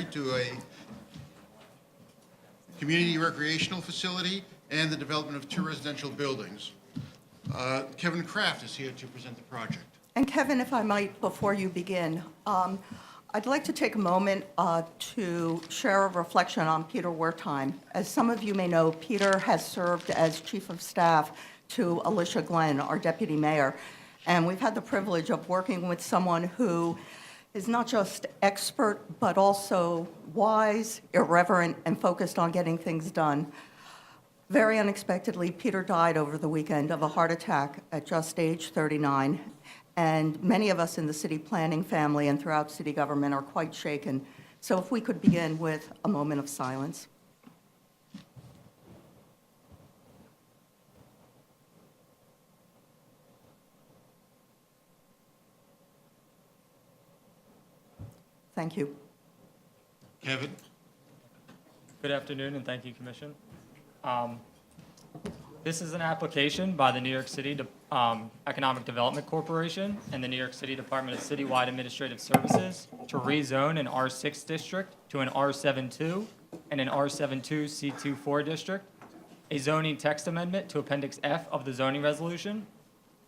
to a community recreational facility and the development of 2 residential buildings. Kevin Kraft is here to present the project. And Kevin, if I might, before you begin, I'd like to take a moment to share a reflection on Peter Wertheim. As some of you may know, Peter has served as Chief of Staff to Alicia Glenn, our Deputy Mayor. And we've had the privilege of working with someone who is not just expert, but also wise, irreverent, and focused on getting things done. Very unexpectedly, Peter died over the weekend of a heart attack at just age 39. And many of us in the city planning family and throughout city government are quite shaken. So if we could begin with a moment of silence. Thank you. Kevin? Good afternoon, and thank you, Commission. This is an application by the New York City Economic Development Corporation and the New York City Department of Citywide Administrative Services to rezone an R6 district to an R72 and an R72 C24 district, a zoning text amendment to Appendix F of the zoning resolution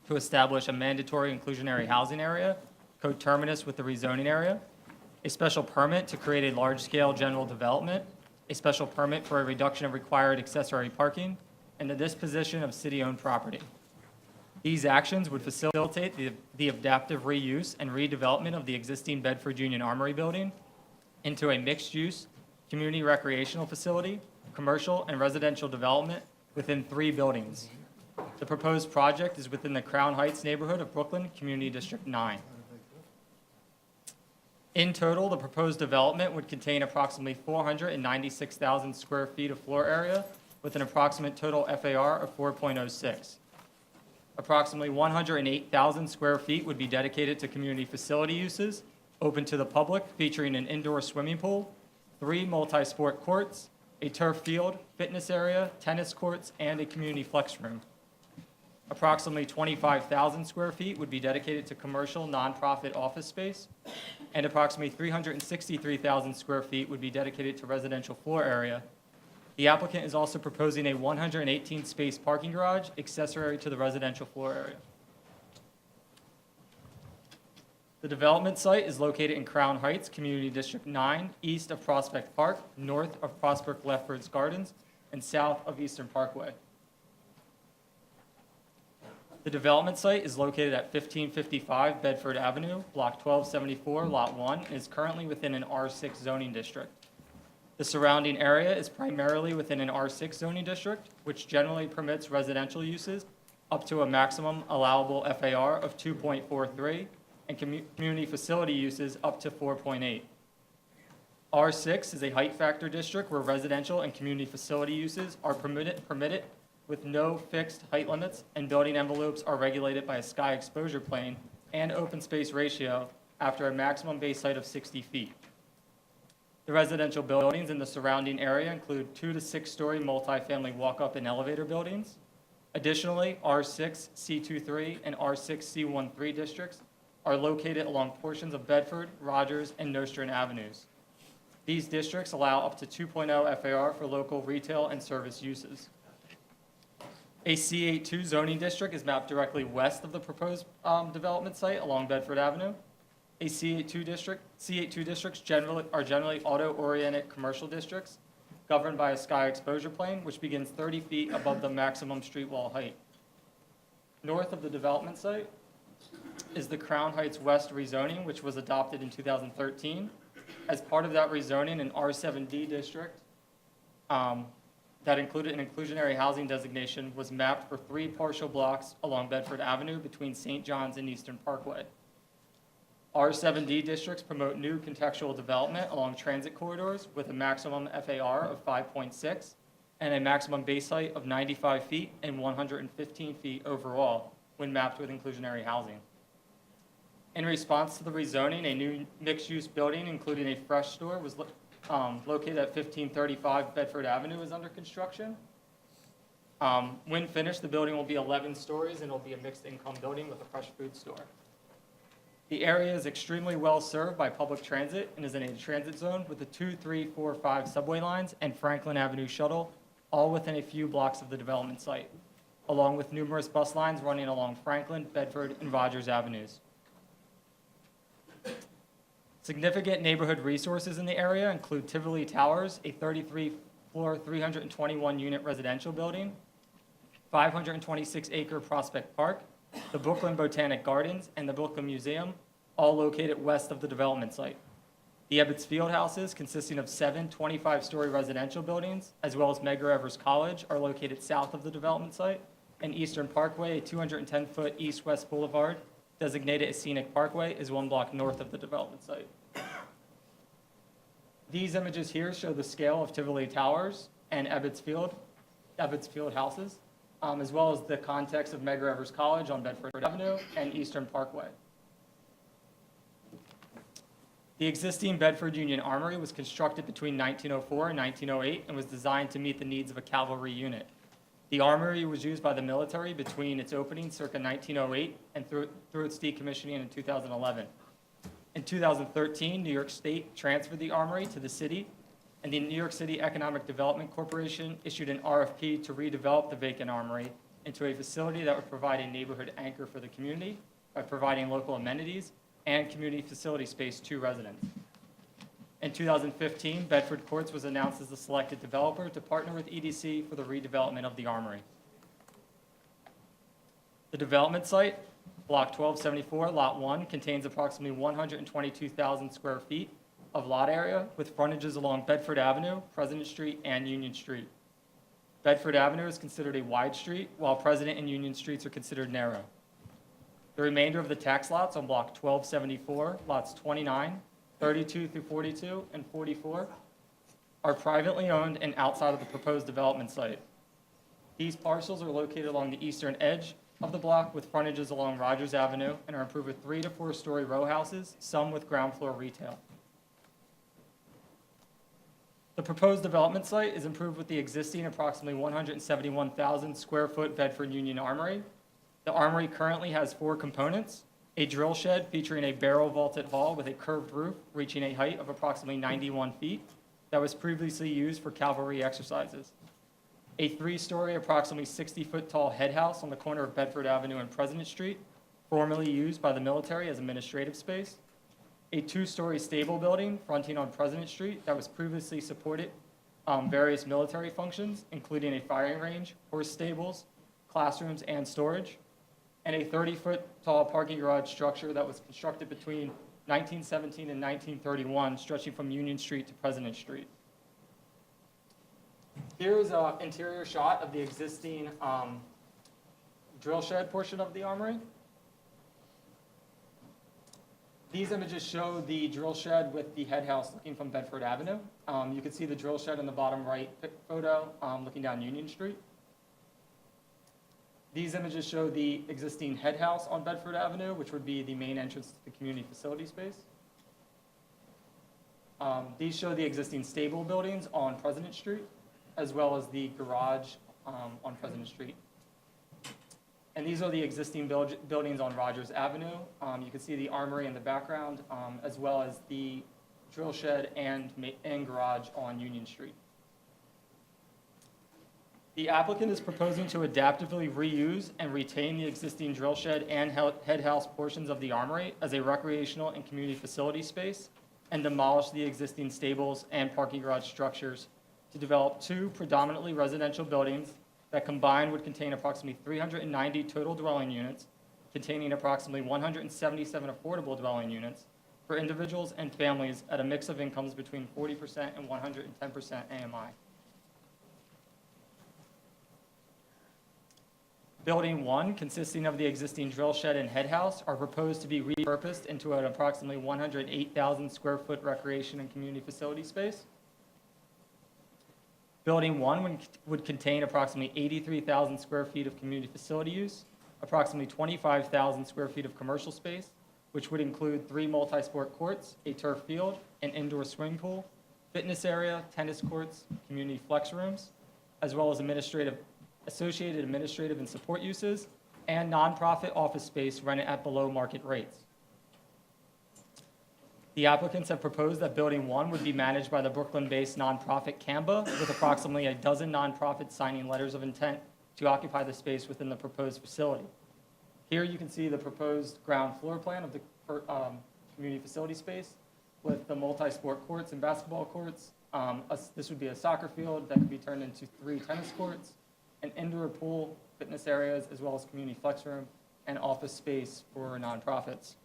to establish a mandatory inclusionary housing area, coterminous with the rezoning area, a special permit to create a large-scale general development, a special permit for a reduction of required accessory parking, and the disposition of city-owned property. These actions would facilitate the adaptive reuse and redevelopment of the existing Bedford Union Armory building into a mixed-use, community recreational facility, commercial and residential development within 3 buildings. The proposed project is within the Crown Heights neighborhood of Brooklyn, Community District 9. In total, the proposed development would contain approximately 496,000 square feet of floor area with an approximate total FAR of 4.06. Approximately 108,000 square feet would be dedicated to community facility uses, open to the public, featuring an indoor swimming pool, 3 multi-sport courts, a turf field, fitness area, tennis courts, and a community flex room. Approximately 25,000 square feet would be dedicated to commercial nonprofit office space, and approximately 363,000 square feet would be dedicated to residential floor area. The applicant is also proposing a 118-space parking garage accessory to the residential floor area. The development site is located in Crown Heights, Community District 9, east of Prospect Park, north of Prospect Lefferts Gardens, and south of Eastern Parkway. The development site is located at 1555 Bedford Avenue, Block 1274, Lot 1, and is currently within an R6 zoning district. The surrounding area is primarily within an R6 zoning district, which generally permits residential uses up to a maximum allowable FAR of 2.43 and community facility uses up to 4.8. R6 is a height factor district where residential and community facility uses are permitted with no fixed height limits, and building envelopes are regulated by a sky exposure plane and open space ratio after a maximum base height of 60 feet. The residential buildings in the surrounding area include 2 to 6-story multifamily walk-up and elevator buildings. Additionally, R6, C23, and R6, C13 districts are located along portions of Bedford, Rogers, and Nostrand Avenues. These districts allow up to 2.0 FAR for local retail and service uses. A C82 zoning district is mapped directly west of the proposed development site along Bedford Avenue. A C82 districts are generally auto-oriented commercial districts governed by a sky exposure plane, which begins 30 feet above the maximum street wall height. North of the development site is the Crown Heights West rezoning, which was adopted in 2013. As part of that rezoning, an R7D district that included an inclusionary housing designation was mapped for 3 partial blocks along Bedford Avenue between St. John's and Eastern Parkway. R7D districts promote new contextual development along transit corridors with a maximum FAR of 5.6 and a maximum base height of 95 feet and 115 feet overall when mapped with inclusionary housing. In response to the rezoning, a new mixed-use building, including a fresh store, was located at 1535 Bedford Avenue, is under construction. When finished, the building will be 11 stories and will be a mixed-income building with a fresh food store. The area is extremely well served by public transit and is in a transit zone with the 2, 3, 4, 5 subway lines and Franklin Avenue shuttle, all within a few blocks of the development site, along with numerous bus lines running along Franklin, Bedford, and Rogers Avenues. Significant neighborhood resources in the area include Tivoli Towers, a 33-floor, 321-unit residential building, 526-acre Prospect Park, the Brooklyn Botanic Gardens, and the Brooklyn Museum, all located west of the development site. The Ebbets Field houses, consisting of 7 25-story residential buildings, as well as Medgar Evers College, are located south of the development site, and Eastern Parkway, a 210-foot east-west boulevard, designated as Scenic Parkway, is 1 block north of the development site. These images here show the scale of Tivoli Towers and Ebbets Field houses, as well as the context of Medgar Evers College on Bedford Avenue and Eastern Parkway. The existing Bedford Union Armory was constructed between 1904 and 1908 and was designed to meet the needs of a cavalry unit. The armory was used by the military between its opening circa 1908 and through its decommissioning in 2011. In 2013, New York State transferred the armory to the city, and the New York City Economic Development Corporation issued an RFP to redevelop the vacant armory into a facility that would provide a neighborhood anchor for the community by providing local amenities and community facility space to residents. In 2015, Bedford Courts was announced as the selected developer to partner with EDC for the redevelopment of the armory. The development site, Block 1274, Lot 1, contains approximately 122,000 square feet of lot area with frontages along Bedford Avenue, President Street, and Union Street. Bedford Avenue is considered a wide street, while President and Union Streets are considered narrow. The remainder of the tax lots on Block 1274, lots 29, 32 through 42, and 44, are privately owned and outside of the proposed development site. These parcels are located along the eastern edge of the block with frontages along Rogers Avenue and are improved with 3 to 4 story row houses, some with ground floor retail. The proposed development site is improved with the existing approximately 171,000 square foot Bedford Union Armory. The armory currently has 4 components: a drill shed featuring a barrel vaulted hall with a curved roof reaching a height of approximately 91 feet that was previously used for cavalry exercises, a 3-story, approximately 60-foot tall head house on the corner of Bedford Avenue and President Street, formerly used by the military as administrative space, a 2-story stable building fronting on President Street that was previously supported various military functions, including a firing range, horse stables, classrooms, and storage, and a 30-foot tall parking garage structure that was constructed between 1917 and 1931, stretching from Union Street to President Street. Here's an interior shot of the existing drill shed portion of the armory. These images show the drill shed with the head house looking from Bedford Avenue. You can see the drill shed in the bottom right photo looking down Union Street. These images show the existing head house on Bedford Avenue, which would be the main entrance to the community facility space. These show the existing stable buildings on President Street, as well as the garage on President Street. And these are the existing buildings on Rogers Avenue. You can see the armory in the background, as well as the drill shed and garage on Union Street. The applicant is proposing to adaptively reuse and retain the existing drill shed and head house portions of the armory as a recreational and community facility space, and demolish the existing stables and parking garage structures to develop 2 predominantly residential buildings that combined would contain approximately 390 total dwelling units, containing approximately 177 affordable dwelling units for individuals and families at a mix of incomes between 40% and 110% AMI. Building 1, consisting of the existing drill shed and head house, are proposed to be repurposed into an approximately 108,000 square foot recreation and community facility space. Building 1 would contain approximately 83,000 square feet of community facility use, approximately 25,000 square feet of commercial space, which would include 3 multi-sport courts, a turf field, an indoor swimming pool, fitness area, tennis courts, community flex rooms, as well as associated administrative and support uses, and nonprofit office space rented at below market rates. The applicants have proposed that Building 1 would be managed by the Brooklyn-based nonprofit Canva, with approximately a dozen nonprofits signing letters of intent to occupy the space within the proposed facility. Here you can see the proposed ground floor plan of the community facility space with the multi-sport courts and basketball courts. This would be a soccer field that could be turned into 3 tennis courts, an indoor pool, fitness areas, as well as community flex room and office space for nonprofits.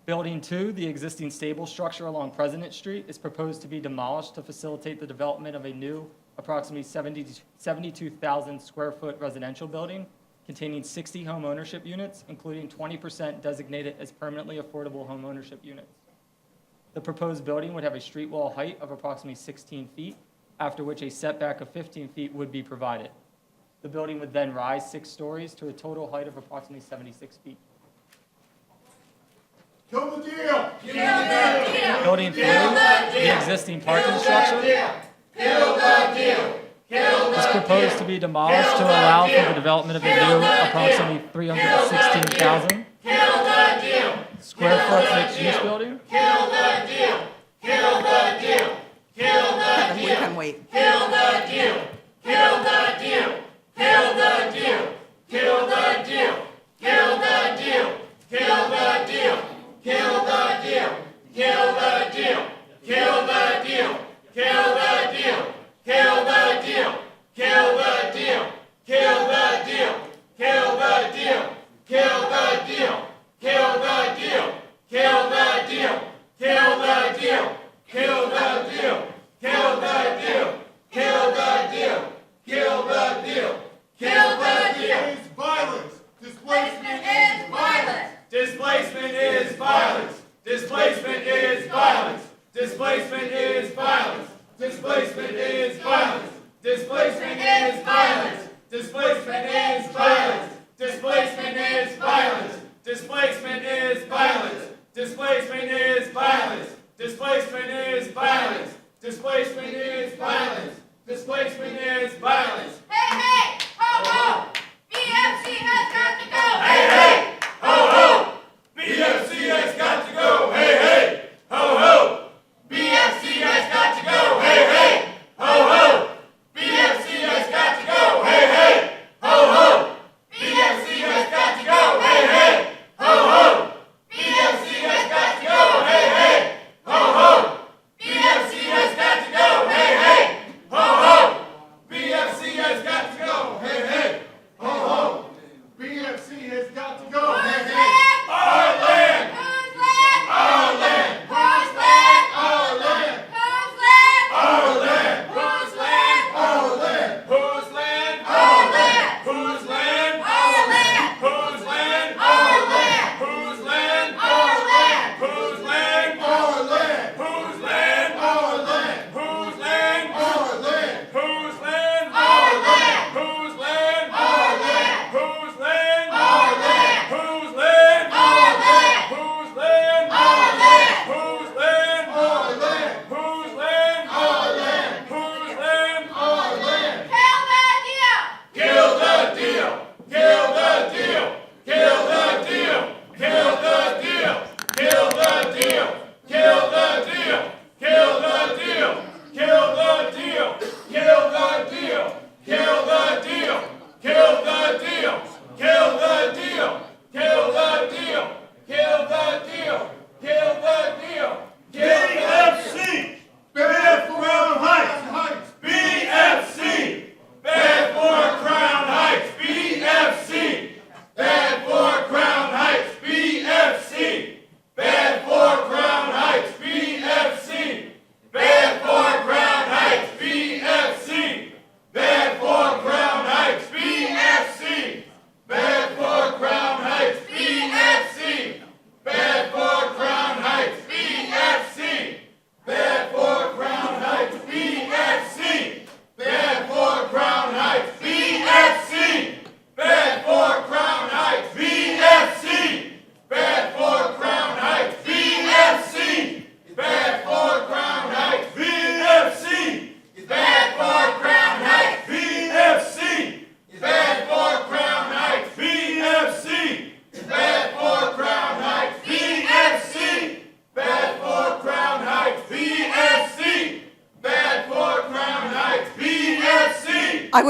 Building 2, the existing stable structure along President Street, is proposed to be demolished to facilitate the development of a new approximately 72,000 square foot residential building containing 60 home ownership units, including 20% designated as permanently affordable home ownership units. The proposed building would have a street wall height of approximately 16 feet, after which a setback of 15 feet would be provided. The building would then rise 6 stories to a total height of approximately 76 feet. Kill the deal! Building 3, the existing parking structure, is proposed to be demolished to allow for the development of a new approximately 316,000 square foot mixed-use building. Kevin, we can wait. Is violence. Displacement is violence. Displacement is violence. Displacement is violence. Displacement is violence. Displacement is violence. Displacement is violence. Displacement is violence. Displacement is violence. Displacement is violence. Displacement is violence. Displacement is violence. Displacement is violence. Displacement is violence. Hey, hey, ho, ho! BFC has got to go! Hey, hey, ho, ho! BFC has got to go. Hey, hey, ho, ho! BFC has got to go. Hey, hey, ho, ho! BFC has got to go. Hey, hey, ho, ho! BFC has got to go. Hey, hey, ho, ho! BFC has got to go. Hey, hey, ho, ho! BFC has got to go. Hey, hey, ho, ho! BFC has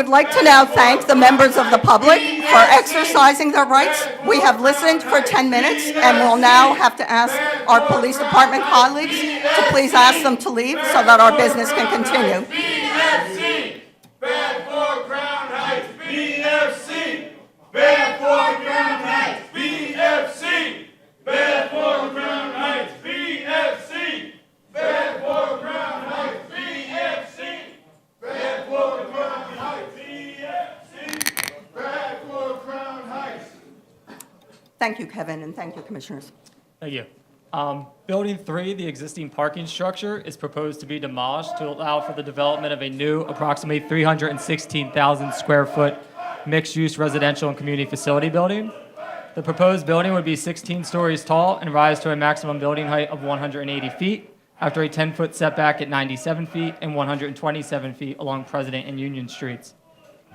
would like to now thank the members of the public for exercising their rights. We have listened for 10 minutes, and we'll now have to ask our police department colleagues to please ask them to leave so that our business can continue. BFC, bad for Crown Heights. BFC, bad for Crown Heights. BFC, bad for Crown Heights. BFC, bad for Crown Heights. BFC, bad for Crown Heights. BFC, bad for Crown Heights. Thank you, Kevin, and thank you, Commissioners. Thank you. Building 3, the existing parking structure, is proposed to be demolished to allow for the development of a new approximately 316,000 square foot mixed-use residential and community facility building. The proposed building would be 16 stories tall and rise to a maximum building height of 180 feet after a 10-foot setback at 97 feet and 127 feet along President and Union Streets.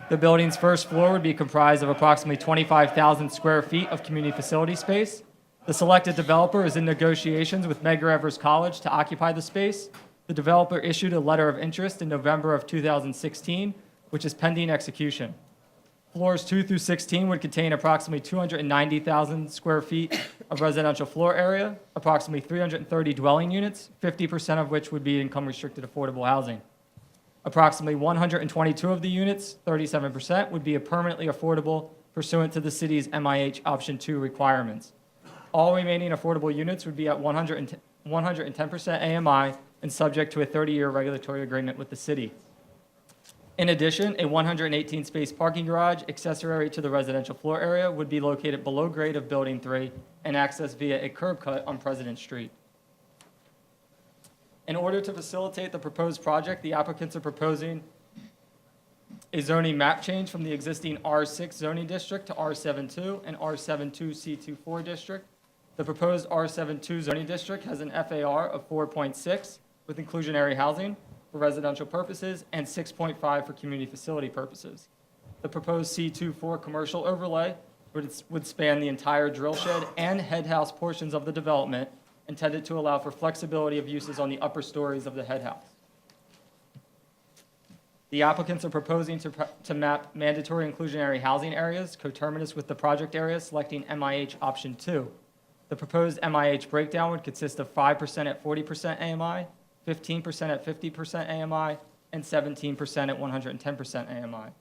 The building's first floor would be comprised of approximately 25,000 square feet of community facility space. The selected developer is in negotiations with Medgar Evers College to occupy the space. The developer issued a letter of interest in November of 2016, which is pending execution. Floors 2 through 16 would contain approximately 290,000 square feet of residential floor area, approximately 330 dwelling units, 50% of which would be income-restricted affordable housing. Approximately 122 of the units, 37%, would be permanently affordable pursuant to the city's MIH Option 2 requirements. All remaining affordable units would be at 110% AMI and subject to a 30-year regulatory agreement with the city. In addition, a 118-space parking garage accessory to the residential floor area would be located below grade of Building 3 and accessed via a curb cut on President Street. In order to facilitate the proposed project, the applicants are proposing a zoning map change from the existing R6 zoning district to R72 and R72C24 district. The proposed R72 zoning district has an FAR of 4.6 with inclusionary housing for residential purposes and 6.5 for community facility purposes. The proposed C24 commercial overlay would span the entire drill shed and head house portions of the development, intended to allow for flexibility of uses on the upper stories of the head house. The applicants are proposing to map mandatory inclusionary housing areas coterminous with the project area, selecting MIH Option 2. The proposed MIH breakdown would consist of 5% at 40% AMI, 15% at 50% AMI, and 17% at 110% AMI.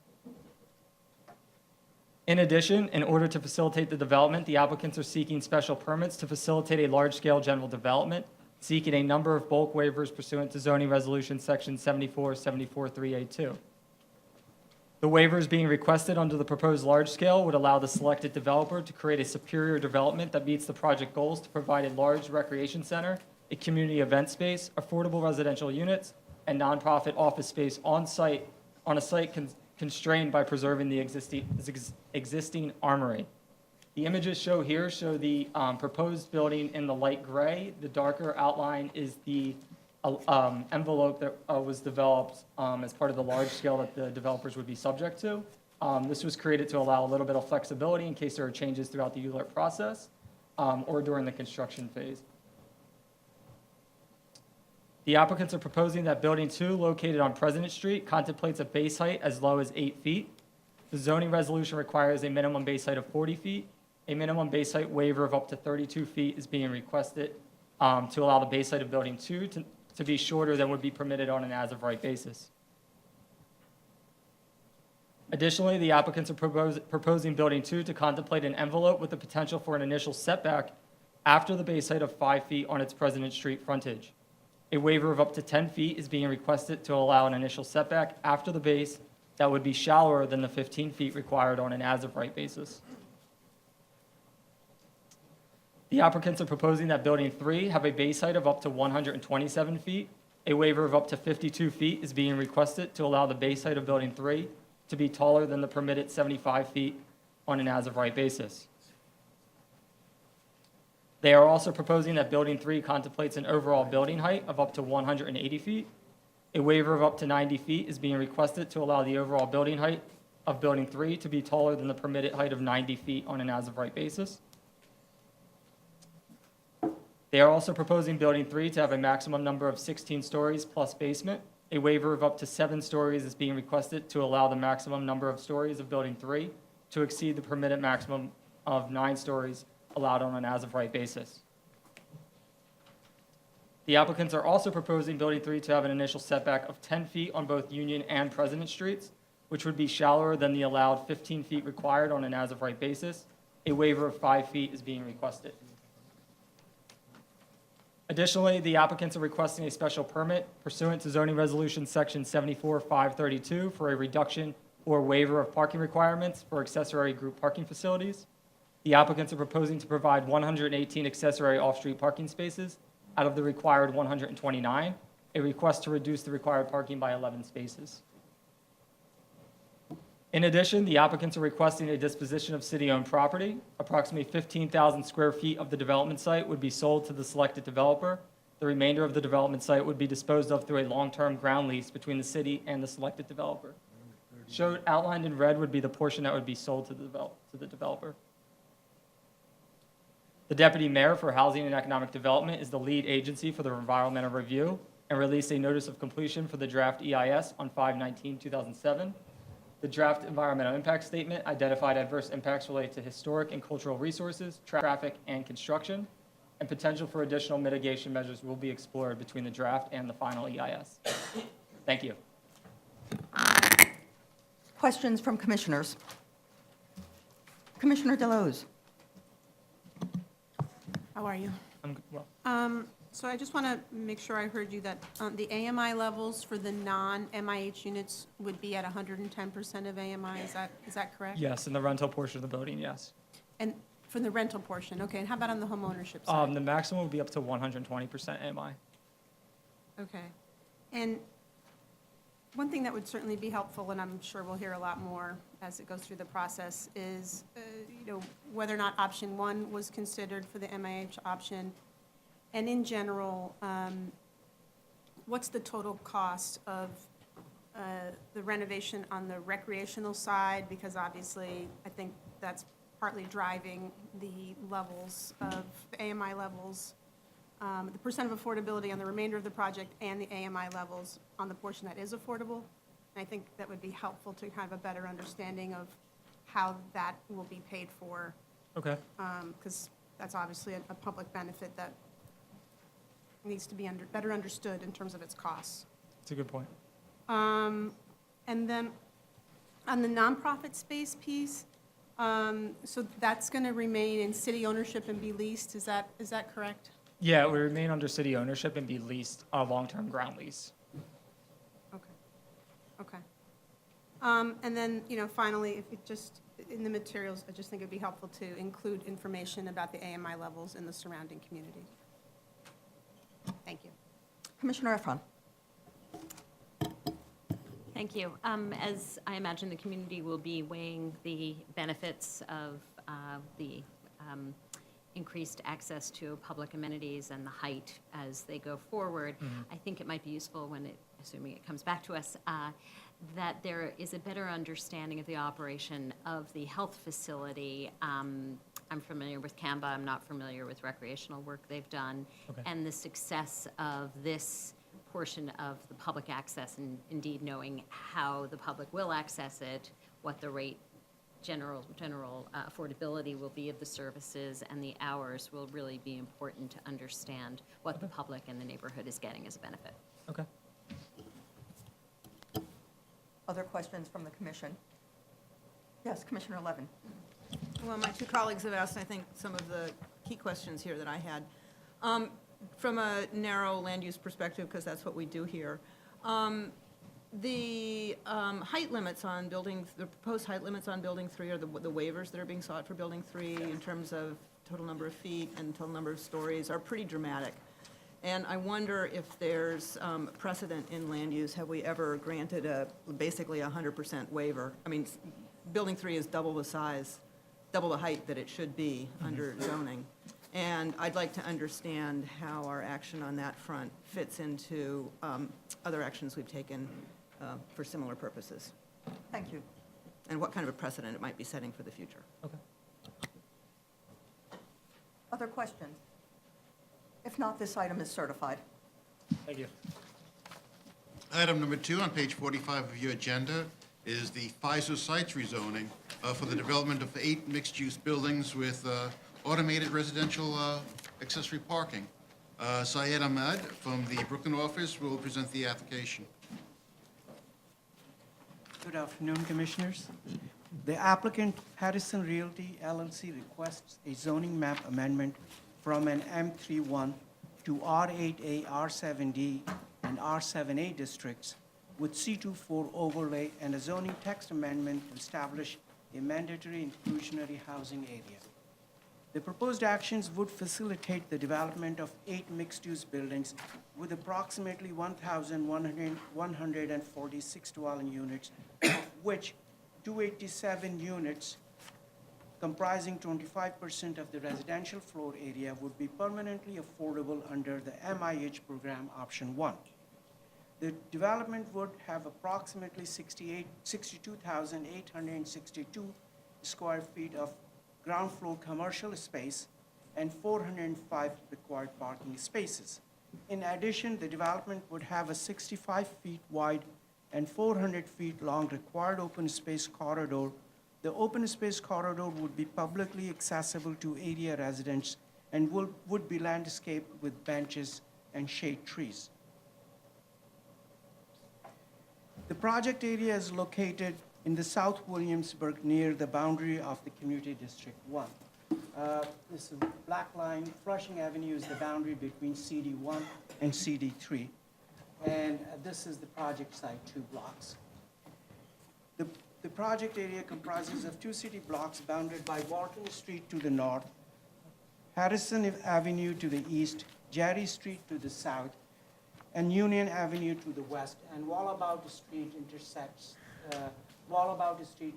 In addition, in order to facilitate the development, the applicants are seeking special permits to facilitate a large-scale general development, seeking a number of bulk waivers pursuant to zoning resolution section 74-74-3A2. The waivers being requested under the proposed large scale would allow the selected developer to create a superior development that meets the project goals to provide a large recreation center, a community event space, affordable residential units, and nonprofit office space on a site constrained by preserving the existing armory. The images show the proposed building in the light gray. The darker outline is the envelope that was developed as part of the large scale that the developers would be subject to. This was created to allow a little bit of flexibility in case there are changes throughout the ULURP process or during the construction phase. The applicants are proposing that Building 2, located on President Street, contemplates a base height as low as 8 feet. The zoning resolution requires a minimum base height of 40 feet. A minimum base height waiver of up to 32 feet is being requested to allow the base height of Building 2 to be shorter than would be permitted on an as-of-right basis. Additionally, the applicants are proposing Building 2 to contemplate an envelope with the potential for an initial setback after the base height of 5 feet on its President Street frontage. A waiver of up to 10 feet is being requested to allow an initial setback after the base that would be shallower than the 15 feet required on an as-of-right basis. The applicants are proposing that Building 3 have a base height of up to 127 feet. A waiver of up to 52 feet is being requested to allow the base height of Building 3 to be taller than the permitted 75 feet on an as-of-right basis. They are also proposing that Building 3 contemplates an overall building height of up to 180 feet. A waiver of up to 90 feet is being requested to allow the overall building height of Building 3 to be taller than the permitted height of 90 feet on an as-of-right basis. They are also proposing Building 3 to have a maximum number of 16 stories plus basement. A waiver of up to 7 stories is being requested to allow the maximum number of stories of Building 3 to exceed the permitted maximum of 9 stories allowed on an as-of-right basis. The applicants are also proposing Building 3 to have an initial setback of 10 feet on both Union and President Streets, which would be shallower than the allowed 15 feet required on an as-of-right basis. A waiver of 5 feet is being requested. Additionally, the applicants are requesting a special permit pursuant to zoning resolution section 74-532 for a reduction or waiver of parking requirements for accessory group parking facilities. The applicants are proposing to provide 118 accessory off-street parking spaces out of the required 129, a request to reduce the required parking by 11 spaces. In addition, the applicants are requesting a disposition of city-owned property. Approximately 15,000 square feet of the development site would be sold to the selected developer. The remainder of the development site would be disposed of through a long-term ground lease between the city and the selected developer. Outlined in red would be the portion that would be sold to the developer. The Deputy Mayor for Housing and Economic Development is the lead agency for the environmental review and released a notice of completion for the draft EIS on 5/19/2007. The draft environmental impact statement identified adverse impacts related to historic and cultural resources, traffic, and construction, and potential for additional mitigation measures will be explored between the draft and the final EIS. Thank you. Questions from commissioners? Commissioner Deloze. How are you? I'm good. Well, So I just want to make sure I heard you that the AMI levels for the non-MIH units would be at 110% of AMI, is that correct? yes, in the rental portion of the building, yes. And from the rental portion, okay, and how about on the home ownership side? The maximum would be up to 120% AMI. Okay. And one thing that would certainly be helpful, and I'm sure we'll hear a lot more as it goes through the process, is, whether or not option 1 was considered for the MIH option. And in general, what's the total cost of the renovation on the recreational side? Because obviously, I think that's partly driving the levels of the AMI levels, the percent of affordability on the remainder of the project, and the AMI levels on the portion that is affordable. And I think that would be helpful to kind of a better understanding of how that will be paid for, Okay. because that's obviously a public benefit that needs to be better understood in terms of its costs. That's a good point. And then on the nonprofit space piece, so that's going to remain in city ownership and be leased, is that correct? Yeah, it would remain under city ownership and be leased a long-term ground lease. Okay. And then, finally, if it just, in the materials, I just think it'd be helpful to include information about the AMI levels in the surrounding community. Thank you. Commissioner Efron. Thank you. As I imagine the community will be weighing the benefits of the increased access to public amenities and the height as they go forward, I think it might be useful when assuming it comes back to us, that there is a better understanding of the operation of the health facility. I'm familiar with CAMBA, I'm not familiar with recreational work they've done, Okay. and the success of this portion of the public access, and indeed knowing how the public will access it, what the rate, general affordability will be of the services, and the hours will really be important to understand what the public and the neighborhood is getting as a benefit. Okay. Other questions from the commission? Yes, Commissioner Levin. Well, my two colleagues have asked, I think, some of the key questions here that I had. From a narrow land use perspective, because that's what we do here, the height limits on buildings, the proposed height limits on Building 3 are the waivers that are being sought for Building 3 in terms of total number of feet and total number of stories are pretty dramatic. And I wonder if there's precedent in land use. Have we ever granted basically 100% waiver? I mean, Building 3 is double the size, double the height that it should be under zoning. And I'd like to understand how our action on that front fits into other actions we've taken for similar purposes, Thank you. and what kind of a precedent it might be setting for the future. Okay. Other questions? If not, this item is certified. Thank you. Item number 2 on page 45 of your agenda is the FISO sites rezoning for the development of 8 mixed-use buildings with automated residential accessory parking. Syed Ahmad from the Brooklyn office will present the application. Good afternoon, Commissioners. The applicant, Harrison Realty LLC, requests a zoning map amendment from an M31 to R8A, R7D, and R7A districts with C24 overlay and a zoning text amendment to establish a mandatory inclusionary housing area. The proposed actions would facilitate the development of 8 mixed-use buildings with approximately 1,146 dwelling units, of which 287 units comprising 25% of the residential floor area would be permanently affordable under the MIH program option 1. The development would have approximately 62,862 square feet of ground floor commercial space and 405 required parking spaces. In addition, the development would have a 65 feet wide and 400 feet long required open space corridor. The open space corridor would be publicly accessible to area residents and would be landscaped with benches and shade trees. The project area is located in the South Williamsburg near the boundary of the Community District 1. This black line, Flushing Avenue is the boundary between CD1 and CD3. And this is the project site, 2 blocks. The project area comprises of 2 city blocks bounded by Walton Street to the north, Harrison Avenue to the east, Jerry Street to the south, and Union Avenue to the west, and Wallabout Street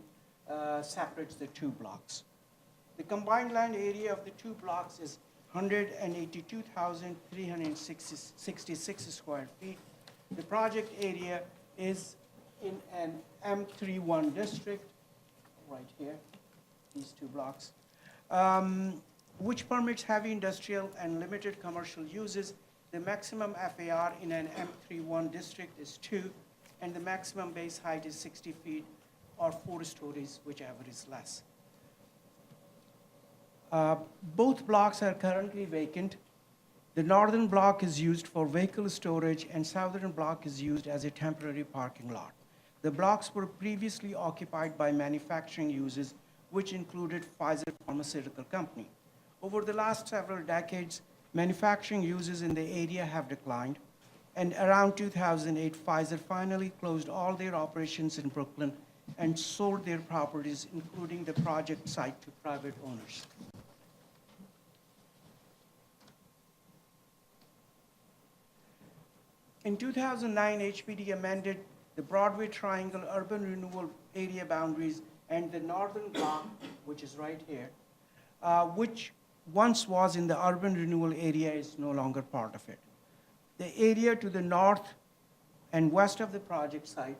separates the 2 blocks. The combined land area of the 2 blocks is 182,366 square feet. The project area is in an M31 district, right here, these 2 blocks, which permits heavy industrial and limited commercial uses. The maximum FAR in an M31 district is 2, and the maximum base height is 60 feet or 4 stories, whichever is less. Both blocks are currently vacant. The northern block is used for vehicle storage, and southern block is used as a temporary parking lot. The blocks were previously occupied by manufacturing uses, which included Pfizer Pharmaceutical Company. Over the last several decades, manufacturing uses in the area have declined, and around 2008, Pfizer finally closed all their operations in Brooklyn and sold their properties, including the project site, to private owners. In 2009, HPD amended the Broadway Triangle urban renewal area boundaries, and the northern block, which is right here, which once was in the urban renewal area, is no longer part of it. The area to the north and west of the project site,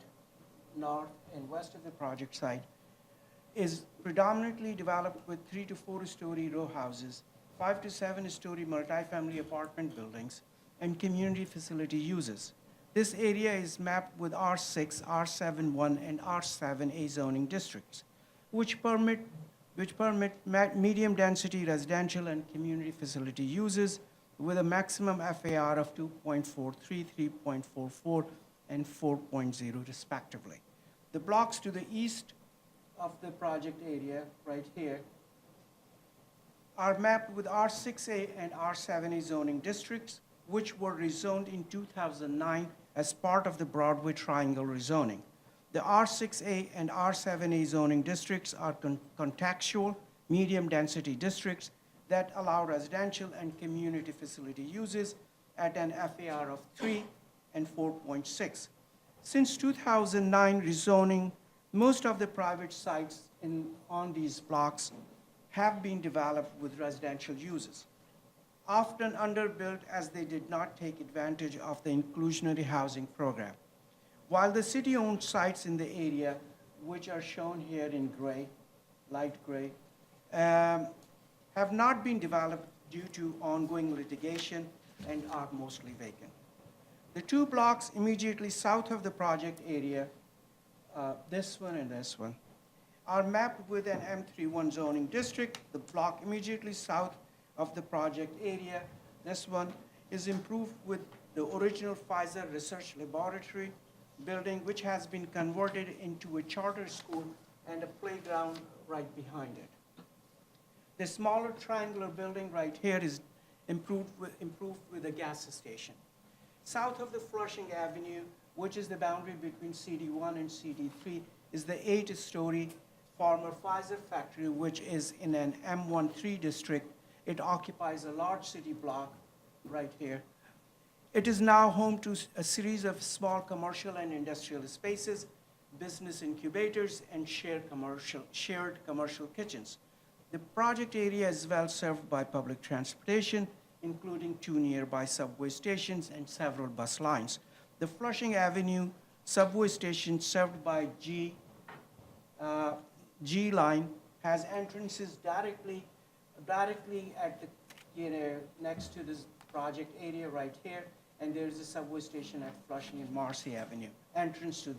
is predominantly developed with 3 to 4 story row houses, 5 to 7 story multifamily apartment buildings, and community facility uses. This area is mapped with R6, R7-1, and R7A zoning districts, which permit medium-density residential and community facility uses with a maximum FAR of 2.43, 3.44, and 4.0 respectively. The blocks to the east of the project area, right here, are mapped with R6A and R7A zoning districts, which were rezoned in 2009 as part of the Broadway Triangle rezoning. The R6A and R7A zoning districts are contextual, medium-density districts that allow residential and community facility uses at an FAR of 3 and 4.6. Since 2009 rezoning, most of the private sites on these blocks have been developed with residential uses, often underbuilt as they did not take advantage of the inclusionary housing program. While the city-owned sites in the area, which are shown here in gray, light gray, have not been developed due to ongoing litigation and are mostly vacant. The two blocks immediately south of the project area, this one and this one, are mapped with an M31 zoning district. The block immediately south of the project area, this one, is improved with the original Pfizer Research Laboratory building, which has been converted into a charter school and a playground right behind it. The smaller triangular building right here is improved with a gas station. South of the Flushing Avenue, which is the boundary between CD1 and CD3, is the 8-story former Pfizer factory, which is in an M13 district. It occupies a large city block right here. It is now home to a series of small commercial and industrial spaces, business incubators, and shared commercial kitchens. The project area is well served by public transportation, including 2 nearby subway stations and several bus lines. The Flushing Avenue subway station, served by G line, has entrances directly at the, next to this project area right here, and there's a subway station at Flushing and Marcy Avenue, entrance to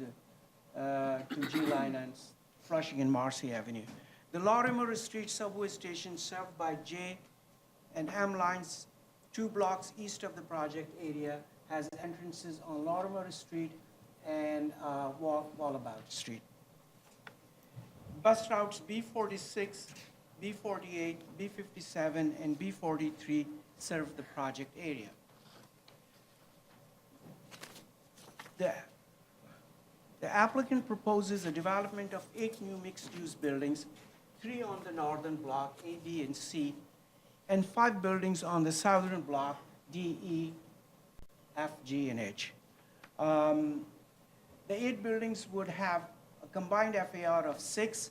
G line and Flushing and Marcy Avenue. The Lorimer Street subway station, served by J and M lines, 2 blocks east of the project area, has entrances on Lorimer Street and Wallabout Street. Bus routes B46, B48, B57, and B43 serve the project area. The applicant proposes a development of 8 new mixed-use buildings, 3 on the northern block, A, B, and C, and 5 buildings on the southern block, D, E, F, G, and H. The 8 buildings would have a combined FAR of 6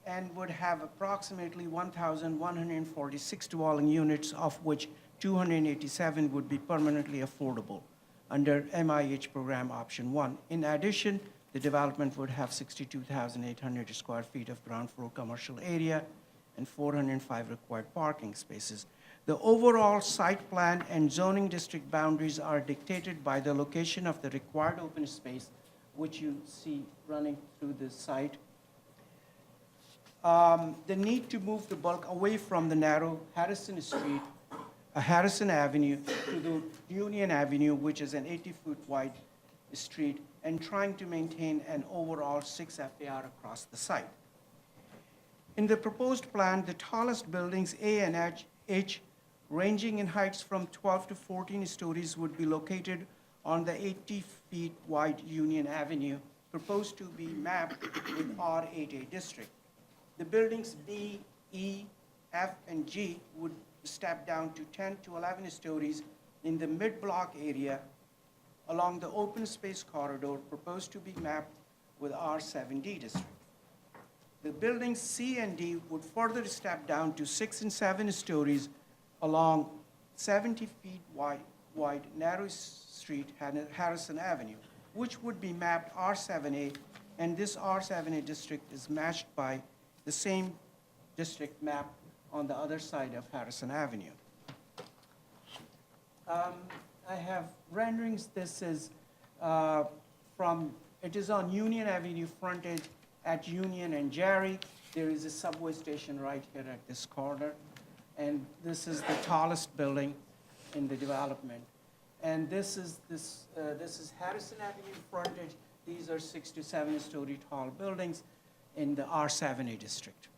and would have approximately 1,146 dwelling units, of which 287 would be permanently affordable under MIH program option 1. In addition, the development would have 62,800 square feet of ground floor commercial area and 405 required parking spaces. The overall site plan and zoning district boundaries are dictated by the location of the required open space, which you see running through the site. The need to move the bulk away from the narrow Harrison Avenue to the Union Avenue, which is an 80-foot wide street, and trying to maintain an overall 6 FAR across the site. In the proposed plan, the tallest buildings, A and H, ranging in heights from 12 to 14 stories, would be located on the 80 feet wide Union Avenue, proposed to be mapped with R8A district. The buildings B, E, F, and G would step down to 10 to 11 stories in the mid-block area along the open space corridor, proposed to be mapped with R7D district. The buildings C and D would further step down to 6 and 7 stories along 70 feet wide narrow street, Harrison Avenue, which would be mapped R7A, and this R7A district is matched by the same district map on the other side of Harrison Avenue. I have renderings. This is it is on Union Avenue frontage at Union and Jerry. There is a subway station right here at this corner, and this is the tallest building in the development. And this is Harrison Avenue frontage. These are 6 to 7 story tall buildings in the R7A district.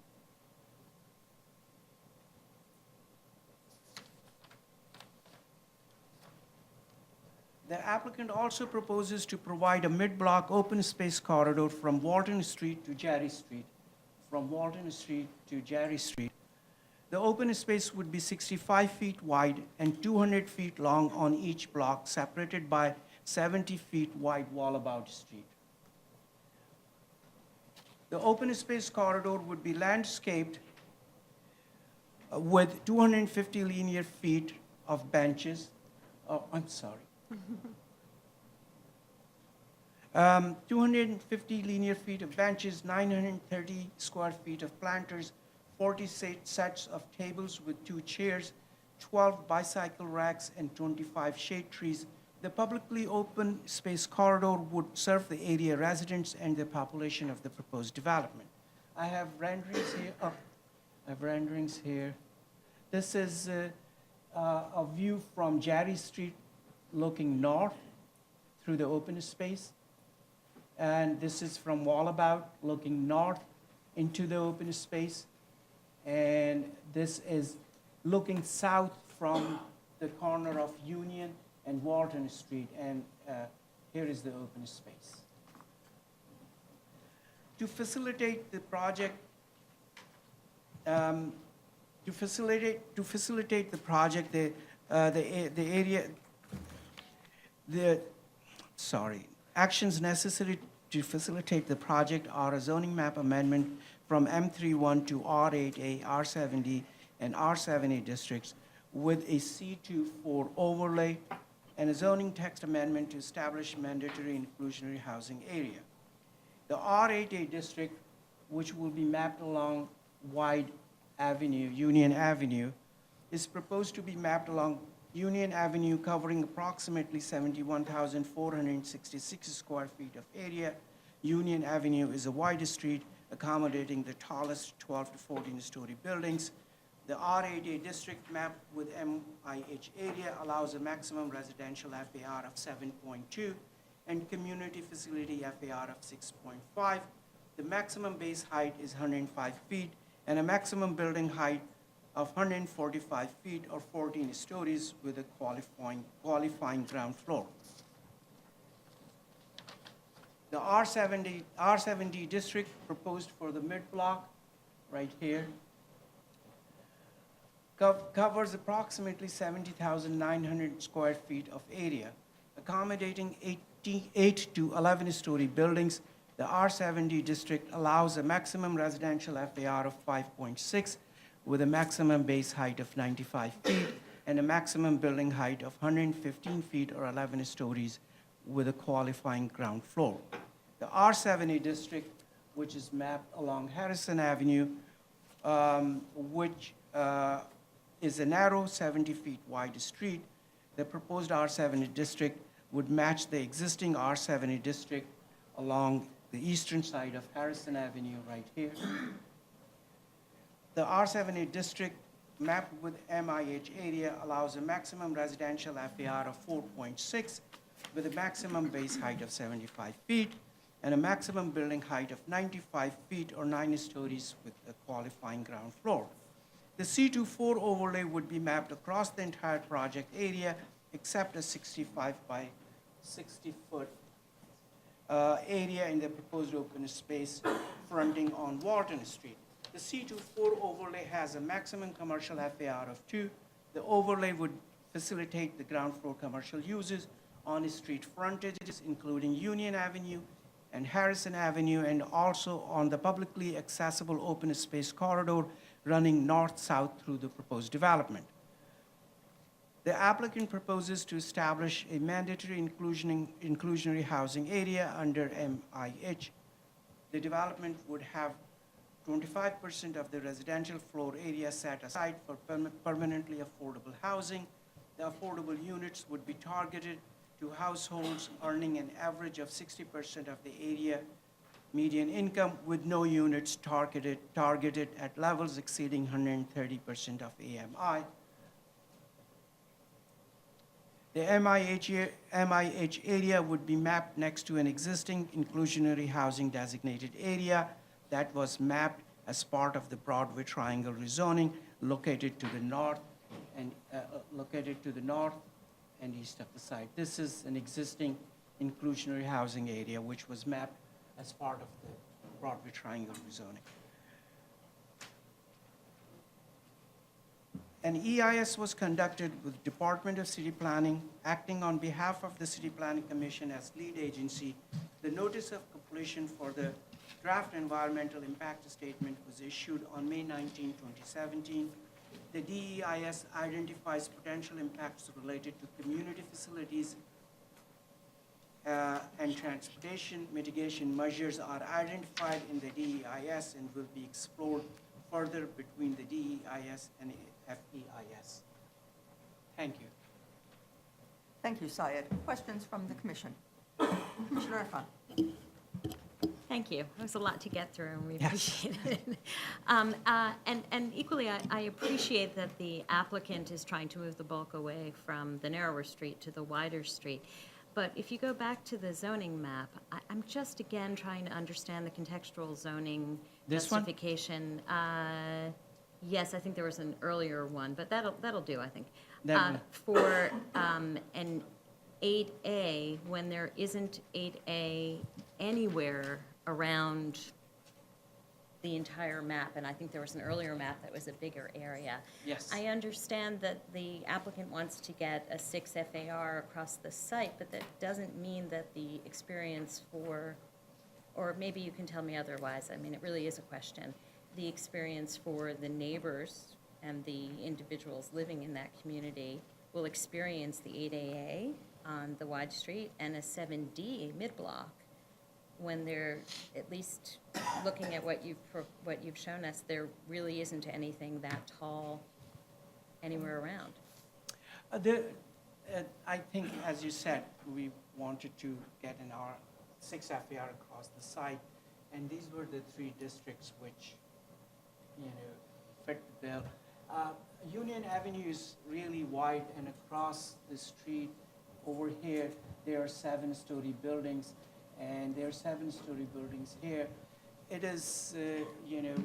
The applicant also proposes to provide a mid-block open space corridor from Walton Street to Jerry Street. The open space would be 65 feet wide and 200 feet long on each block, separated by 70 feet wide Wallabout Street. The open space corridor would be landscaped with 250 linear feet of benches. 250 linear feet of benches, 930 square feet of planters, 40 sets of tables with 2 chairs, 12 bicycle racks, and 25 shade trees The publicly open space corridor would serve the area residents and the population of the proposed development. I have renderings here. I have renderings here. This is a view from Reade Street looking north through the open space. And this is from Wallabout looking north into the open space. And this is looking south from the corner of Union and Walton Street, and here is the open space. To facilitate the project, actions necessary to facilitate the project are a zoning map amendment from M31 to R8A, R7D, and R7A districts with a C24 overlay and a zoning text amendment to establish mandatory inclusionary housing area. The R8A district, which will be mapped along Wide Avenue, Union Avenue, is proposed to be mapped along Union Avenue, covering approximately 71,466 square feet of area. Union Avenue is a wide street accommodating the tallest 12 to 14-story buildings. The R8A district map with MIH area allows a maximum residential FAR of 7.2 and community facility FAR of 6.5. The maximum base height is 105 feet and a maximum building height of 145 feet or 14 stories with a qualifying ground floor. The R70 district proposed for the mid-block right here covers approximately 70,900 square feet of area, accommodating 8 to 11-story buildings. The R70 district allows a maximum residential FAR of 5.6 with a maximum base height of 95 feet and a maximum building height of 115 feet or 11 stories with a qualifying ground floor. The R70 district, which is mapped along Harrison Avenue, which is a narrow 70 feet wide street. The proposed R70 district would match the existing R70 district along the eastern side of Harrison Avenue right here. The R70 district mapped with MIH area allows a maximum residential FAR of 4.6 with a maximum base height of 75 feet and a maximum building height of 95 feet or 9 stories with a qualifying ground floor. The C24 overlay would be mapped across the entire project area except a 65 by 60 foot area in the proposed open space fronting on Walton Street. The C24 overlay has a maximum commercial FAR of 2. The overlay would facilitate the ground floor commercial uses on street frontages, including Union Avenue and Harrison Avenue, and also on the publicly accessible open space corridor running north-south through the proposed development. The applicant proposes to establish a mandatory inclusionary housing area under MIH. The development would have 25% of the residential floor area set aside for permanently affordable housing. The affordable units would be targeted to households earning an average of 60% of the area median income, with no units targeted at levels exceeding 130% of AMI. The MIH area would be mapped next to an existing inclusionary housing designated area that was mapped as part of the Broadway Triangle rezoning located to the north and east of the site. This is an existing inclusionary housing area which was mapped as part of the Broadway Triangle rezoning. An EIS was conducted with Department of City Planning, acting on behalf of the City Planning Commission as lead agency. The notice of completion for the draft environmental impact statement was issued on May 19, 2017. The DEIS identifies potential impacts related to community facilities and transportation. Mitigation measures are identified in the DEIS and will be explored further between the DEIS and FEIS. Thank you. Thank you, Syed. Questions from the commission? Commissioner Irfan. Thank you. That was a lot to get through, and we appreciate it. And equally, I appreciate that the applicant is trying to move the bulk away from the narrower street to the wider street. But if you go back to the zoning map, I'm just again trying to understand the contextual zoning This one? justification. Yes, I think there was an earlier one, but that'll do, I think. That one. For an 8A, when there isn't 8A anywhere around the entire map, and I think there was an earlier map that was a bigger area. Yes. I understand that the applicant wants to get a 6 FAR across the site, but that doesn't mean that the experience for, or maybe you can tell me otherwise, I mean, it really is a question, the experience for the neighbors and the individuals living in that community will experience the 8AA on the wide street and a 7D mid-block when they're, at least looking at what you've shown us, there really isn't anything that tall anywhere around. I think, as you said, we wanted to get an R6 FAR across the site, and these were the 3 districts which, fit the bill. Union Avenue is really wide, and across the street over here, there are 7-story buildings, and there are 7-story buildings here. It is,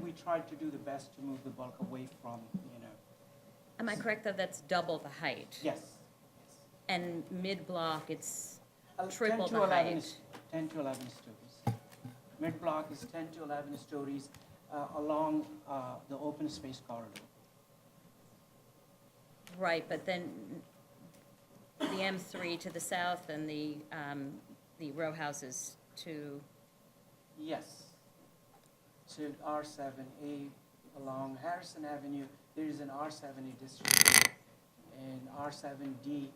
we tried to do the best to move the bulk away from, Am I correct, though, that's double the height? Yes. And mid-block, it's 10 triple to the 11 height? 10 to 11 stories. Mid-block is 10 to 11 stories along the open space corridor. Right, but then the M3 to the south and the row houses to, Yes. So R7A along Harrison Avenue, there is an R7A district and R7D,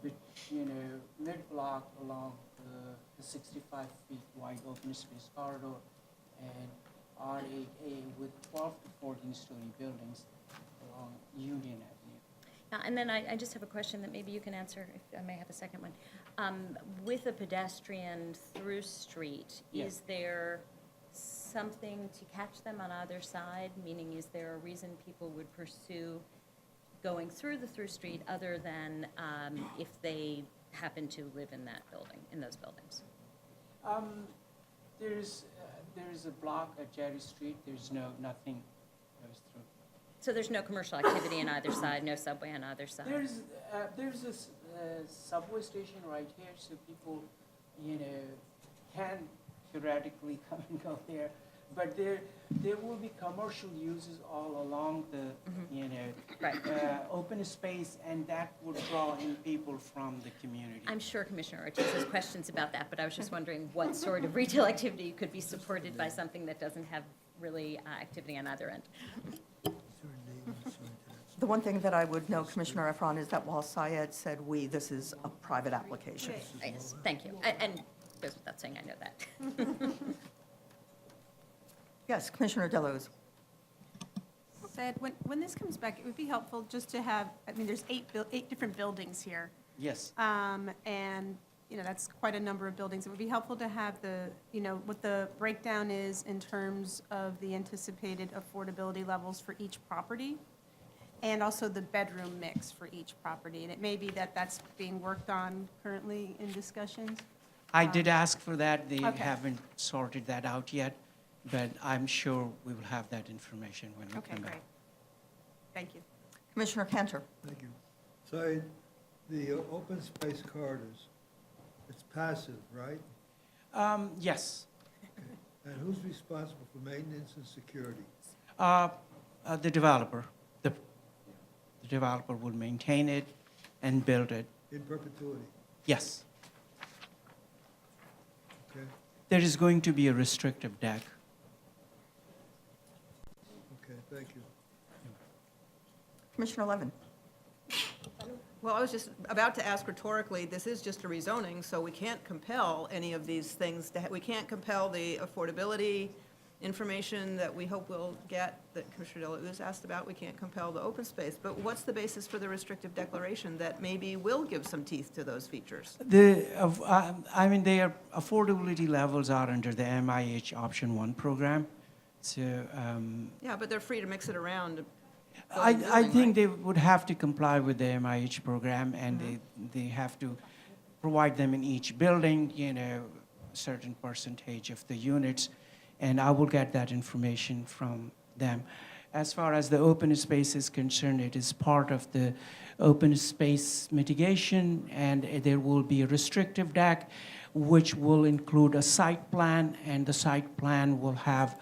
which, mid-block along the 65 feet wide open space corridor, and R8A with 12 to 14-story buildings along Union Avenue. and then I just have a question that maybe you can answer, if I may have a second one. With a pedestrian through street, Yes. is there something to catch them on either side? Meaning, is there a reason people would pursue going through the through street other than if they happen to live in that building, in those buildings? There's a block at Jerry Street, there's nothing goes through. So there's no commercial activity on either side, no subway on either side? There's a subway station right here, so people, can theoretically come and go there. But there will be commercial uses all along the, Right. open space, and that would draw in people from the community. I'm sure Commissioner Ortiz has questions about that, but I was just wondering what sort of retail activity could be supported by something that doesn't have really activity on either end. The one thing that I would note, Commissioner Efron, is that while Syed said we, this is a private application. Yes, thank you. And goes without saying, I know that. Yes, Commissioner Delos. Said, when this comes back, it would be helpful just to have, I mean, there's 8 different buildings here. Yes. And, that's quite a number of buildings. It would be helpful to have what the breakdown is in terms of the anticipated affordability levels for each property, and also the bedroom mix for each property. And it may be that that's being worked on currently in discussions. I did ask for that. They Okay. haven't sorted that out yet, but I'm sure we will have that information when we Okay, come back. great. Thank you. Commissioner Cantor. Thank you. So the open space corridors, it's passive, right? Yes. And who's responsible for maintenance and security? The developer. The developer will maintain it and build it. In perpetuity, Yes. okay? There is going to be a restrictive deck. Okay, thank you. Commissioner Levin. Well, I was just about to ask rhetorically, this is just a rezoning, so we can't compel any of these things. We can't compel the affordability information that we hope we'll get, that Commissioner Delauze asked about, we can't compel the open space, but what's the basis for the restrictive declaration that maybe will give some teeth to those features? I mean, their affordability levels are under the MIH Option 1 program. So Yeah, but they're free to mix it around. I think they would have to comply with the MIH program, and they have to provide them in each building, a certain percentage of the units, and I will get that information from them. As far as the open space is concerned, it is part of the open space mitigation, and there will be a restrictive deck, which will include a site plan, and the site plan will have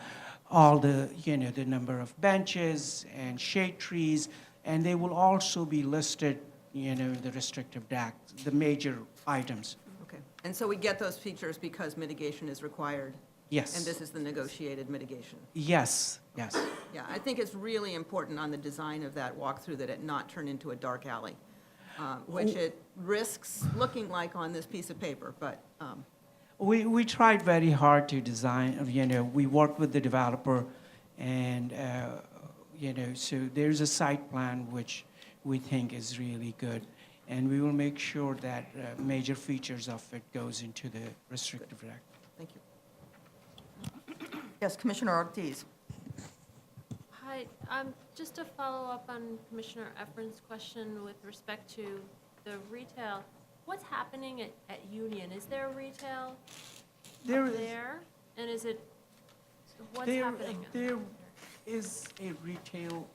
all the, the number of benches and shade trees, and they will also be listed, the restrictive deck, the major items. Okay, and so we get those features because mitigation is required? Yes. And this is the negotiated mitigation? Yes, yes. Yeah, I think it's really important on the design of that walkthrough that it not turn into a dark alley, which it risks looking like on this piece of paper, but, We tried very hard to design, we worked with the developer, and, so there's a site plan which we think is really good, and we will make sure that major features of it goes into the restrictive deck. thank you. Yes, Commissioner Ortiz. Hi, just to follow up on Commissioner Efron's question with respect to the retail, what's happening at Union? Is there retail There up is- there? And is it, what's There- happening? There is a retail,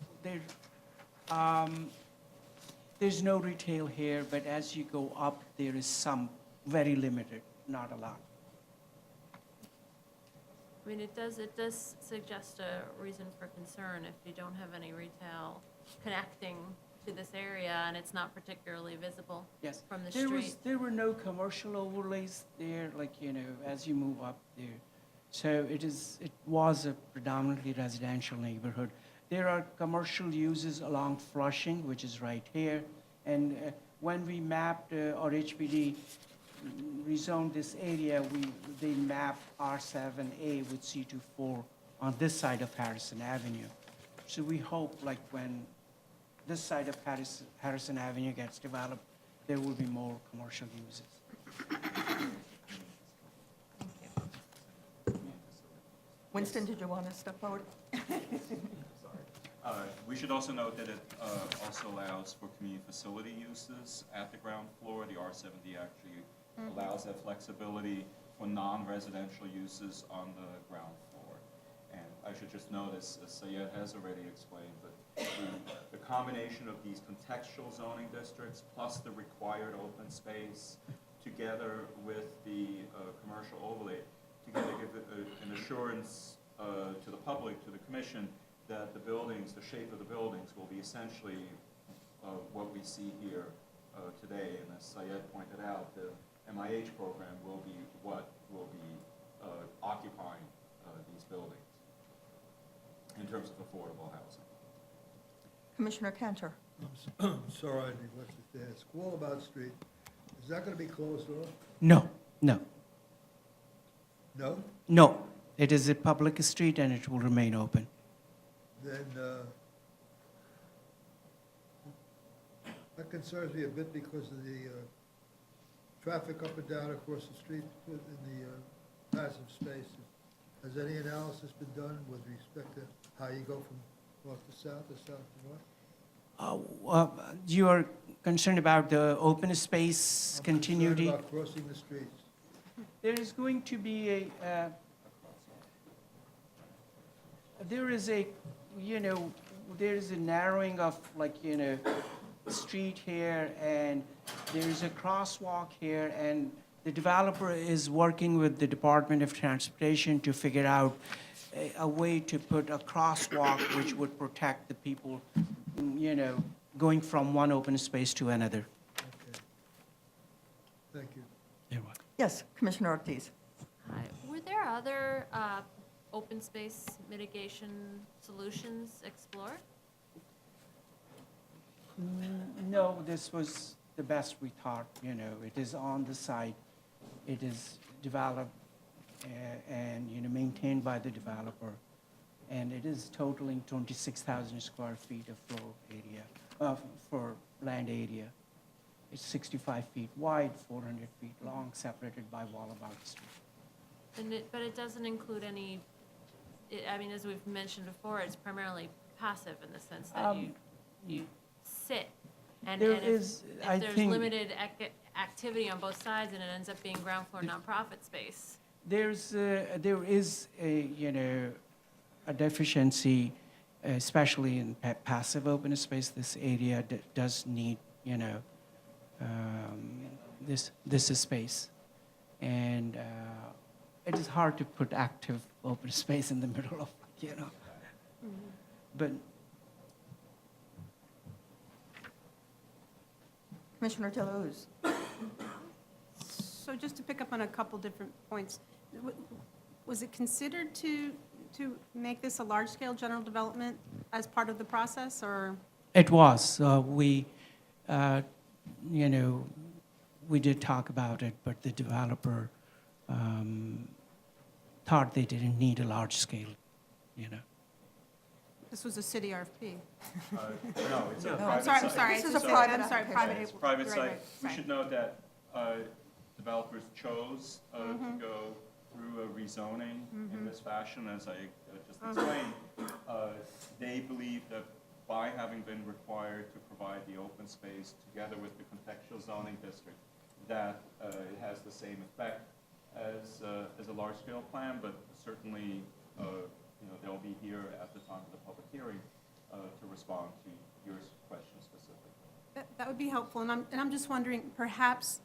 there's no retail here, but as you go up, there is some, very limited, not a lot. I mean, it does suggest a reason for concern if you don't have any retail connecting to this area and it's not particularly visible Yes. from the There street. there were no commercial overlays there, like, as you move up there. So it was a predominantly residential neighborhood. There are commercial uses along Flushing, which is right here. And when we mapped, or HPD rezoned this area, they mapped R7A with C24 on this side of Harrison Avenue. So we hope, like, when this side of Harrison Avenue gets developed, there will be more commercial uses. Winston, did you want to step forward? We should also note that it also allows for community facility uses at the ground floor. The R70 actually allows that flexibility for non-residential uses on the ground floor. And I should just note, as Syed has already explained, that the combination of these contextual zoning districts plus the required open space together with the commercial overlay together give an assurance to the public, to the commission, that the buildings, the shape of the buildings will be essentially what we see here today. And as Syed pointed out, the MIH program will be what will be occupying these buildings in terms of affordable housing. Commissioner Cantor. I'm sorry, I neglected to ask. Wallabout Street, is that going to be closed off? No, no, No? no. It is a public street and it will remain open. Then, that concerns me a bit because of the traffic up and down across the street in the passive spaces. Has any analysis been done with respect to how you go from north to south or south to north? You are concerned about the open space I'm continuity? concerned about crossing the streets. There is going to be there is a narrowing of, like, street here, and there is a crosswalk here, and the developer is working with the Department of Transportation to figure out a way to put a crosswalk which would protect the people, going from one open space to another. Okay. Thank you. You're welcome. Yes, Commissioner Ortiz. Hi. Were there other open space mitigation solutions explored? No, this was the best we thought, it is on the site, it is developed and, maintained by the developer. And it is totaling 26,000 square feet of floor area, for land area. It's 65 feet wide, 400 feet long, separated by Wallabout Street. But it doesn't include any, I mean, as we've mentioned before, it's primarily passive in the sense that you sit. And There if is, I there's think- limited activity on both sides and it ends up being ground floor nonprofit space. There is a deficiency, especially in passive open space. This area does need, this is space. And it is hard to put active open space in the middle of, But Commissioner Deleuze. So just to pick up on a couple different points, was it considered to make this a large-scale general development as part of the process, or? it was, we did talk about it, but the developer thought they didn't need a large scale, This was a city RFP. No, it's a No, private I'm site. sorry. This it's is a just- private I'm sorry, application. private. It's a private right, site. right, We right. should note that developers chose to go through a rezoning in this fashion, as I just explained. They believe that by having been required to provide the open space together with the contextual zoning district, that it has the same effect as a large-scale plan, but certainly, they'll be here at the time of the public hearing to respond to your question specifically. That would be helpful, and I'm just wondering, perhaps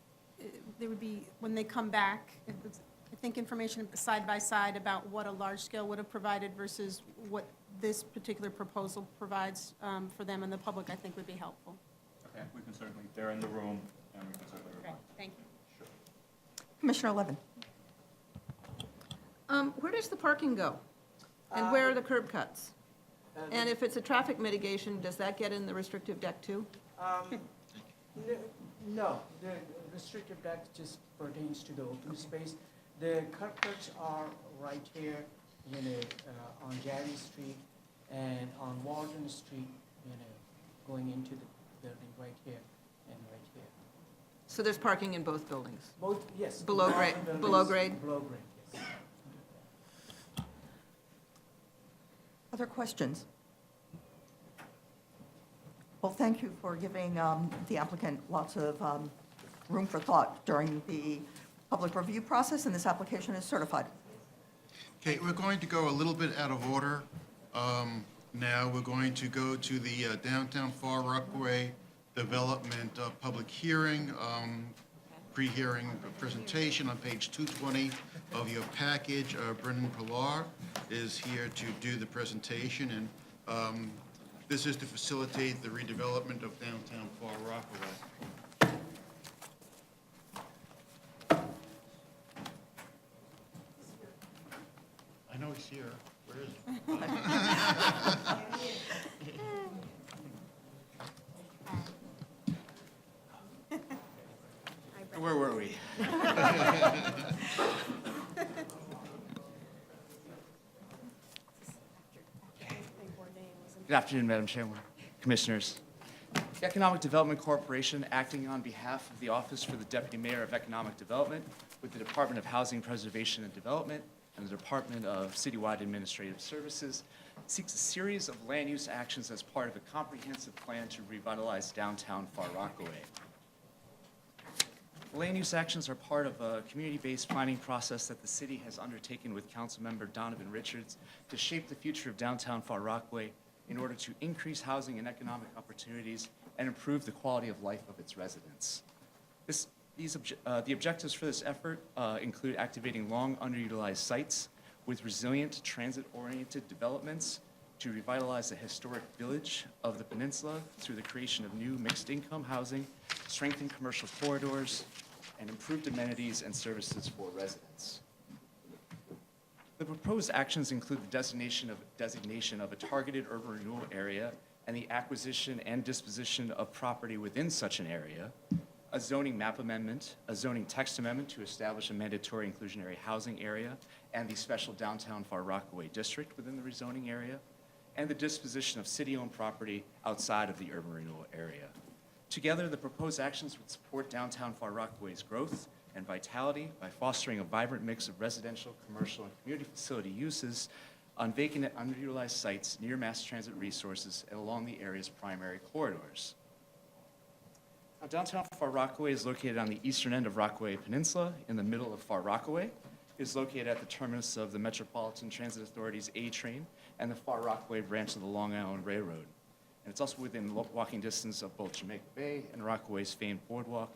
there would be, when they come back, I think information side by side about what a large scale would have provided versus what this particular proposal provides for them and the public, I think would be helpful. Okay, we can certainly, they're in the room, and we can certainly Okay, remind. thank you. Sure. Commissioner Levin. Where does the parking go? And where are the curb cuts? And if it's a traffic mitigation, does that get in the restrictive deck too? No, the restricted deck just pertains to the open space. The curb cuts are right here, on Reade Street and on Walton Street, going into the building right here and right here. So there's parking in both buildings? Both, yes. Below grade- buildings, below grade? Below grade, yes. Other questions? Well, thank you for giving the applicant lots of room for thought during the public review process, and this application is certified. Okay, we're going to go a little bit out of order. Now, we're going to go to the downtown Far Rockaway Development Public Hearing, pre-hearing presentation on page 220 of your package. Brendan Pilar is here to do the presentation, and this is to facilitate the redevelopment of downtown Far Rockaway. I know he's here. Where is he? Where were we? Good afternoon, Madam Chairman, Commissioners. The Economic Development Corporation, acting on behalf of the Office for the Deputy Mayor of Economic Development with the Department of Housing Preservation and Development and the Department of Citywide Administrative Services, seeks a series of land use actions as part of a comprehensive plan to revitalize downtown Far Rockaway. Land use actions are part of a community-based planning process that the city has undertaken with Councilmember Donovan Richards to shape the future of downtown Far Rockaway in order to increase housing and economic opportunities and improve the quality of life of its residents. The objectives for this effort include activating long underutilized sites with resilient transit-oriented developments to revitalize the historic village of the peninsula through the creation of new mixed-income housing, strengthen commercial corridors, and improved amenities and services for residents. The proposed actions include the designation of a targeted urban renewal area and the acquisition and disposition of property within such an area, a zoning map amendment, a zoning text amendment to establish a mandatory inclusionary housing area, and the special downtown Far Rockaway district within the rezoning area, and the disposition of city-owned property outside of the urban renewal area. Together, the proposed actions would support downtown Far Rockaway's growth and vitality by fostering a vibrant mix of residential, commercial, and community facility uses on vacant and underutilized sites near mass transit resources and along the area's primary corridors. Now, downtown Far Rockaway is located on the eastern end of Rockaway Peninsula in the middle of Far Rockaway. It is located at the terminus of the Metropolitan Transit Authority's A train and the Far Rockaway branch of the Long Island Railroad. And it's also within walking distance of both Jamaica Bay and Rockaway's famed boardwalk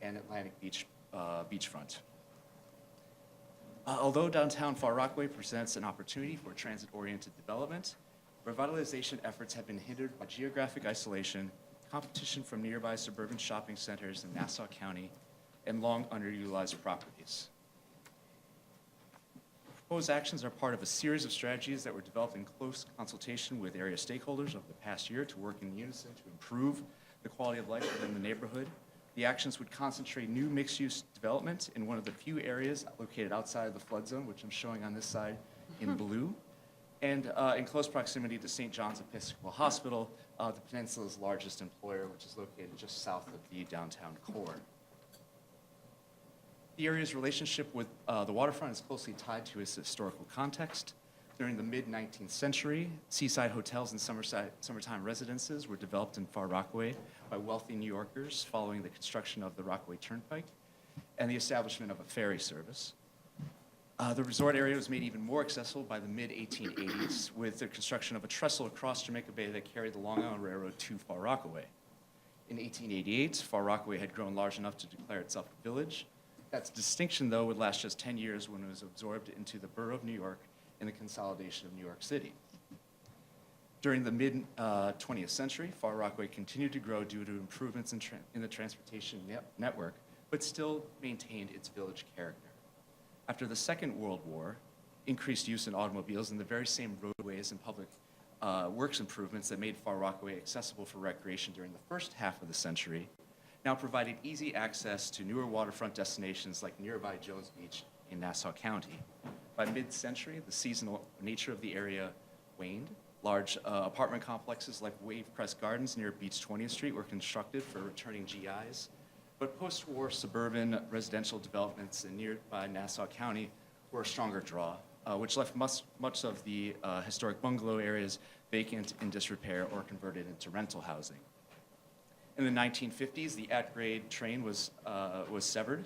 and Atlantic Beach beachfront. Although downtown Far Rockaway presents an opportunity for transit-oriented development, revitalization efforts have been hindered by geographic isolation, competition from nearby suburban shopping centers in Nassau County, and long underutilized properties. Proposed actions are part of a series of strategies that were developed in close consultation with area stakeholders over the past year to work in unison to improve the quality of life within the neighborhood. The actions would concentrate new mixed-use development in one of the few areas located outside of the flood zone, which I'm showing on this side in blue, and in close proximity to St. John's Episcopal Hospital, the peninsula's largest employer, which is located just south of the downtown core. The area's relationship with the waterfront is closely tied to its historical context. During the mid-19th century, seaside hotels and summertime residences were developed in Far Rockaway by wealthy New Yorkers following the construction of the Rockaway Turnpike and the establishment of a ferry service. The resort area was made even more accessible by the mid-1880s with the construction of a trestle across Jamaica Bay that carried the Long Island Railroad to Far Rockaway. In 1888, Far Rockaway had grown large enough to declare itself a village. That distinction, though, would last just 10 years when it was absorbed into the borough of New York in the consolidation of New York City. During the mid-20th century, Far Rockaway continued to grow due to improvements in the transportation network, but still maintained its village character. After the Second World War, increased use in automobiles and the very same roadways and public works improvements that made Far Rockaway accessible for recreation during the first half of the century now provided easy access to newer waterfront destinations like nearby Jones Beach in Nassau County. By mid-century, the seasonal nature of the area waned. Large apartment complexes like Wave Crest Gardens near Beach 20th Street were constructed for returning GIs. But post-war suburban residential developments in nearby Nassau County were a stronger draw, which left much of the historic bungalow areas vacant, in disrepair, or converted into rental housing. In the 1950s, the at-grade train was severed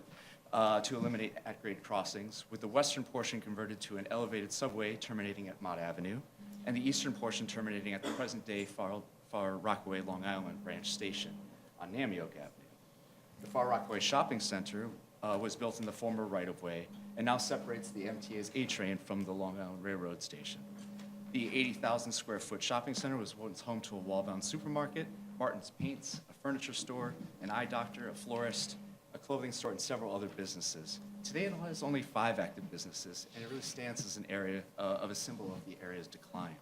to eliminate at-grade crossings, with the western portion converted to an elevated subway terminating at Mott Avenue, and the eastern portion terminating at the present-day Far Rockaway Long Island branch station on Namioke Avenue. The Far Rockaway Shopping Center was built in the former right-of-way and now separates the MTA's A train from the Long Island Railroad station. The 80,000 square foot shopping center was once home to a wall-bound supermarket, Martin's Paints, a furniture store, an eye doctor, a florist, a clothing store, and several other businesses. Today it has only 5 active businesses, and it really stands as an area of a symbol of the area's decline.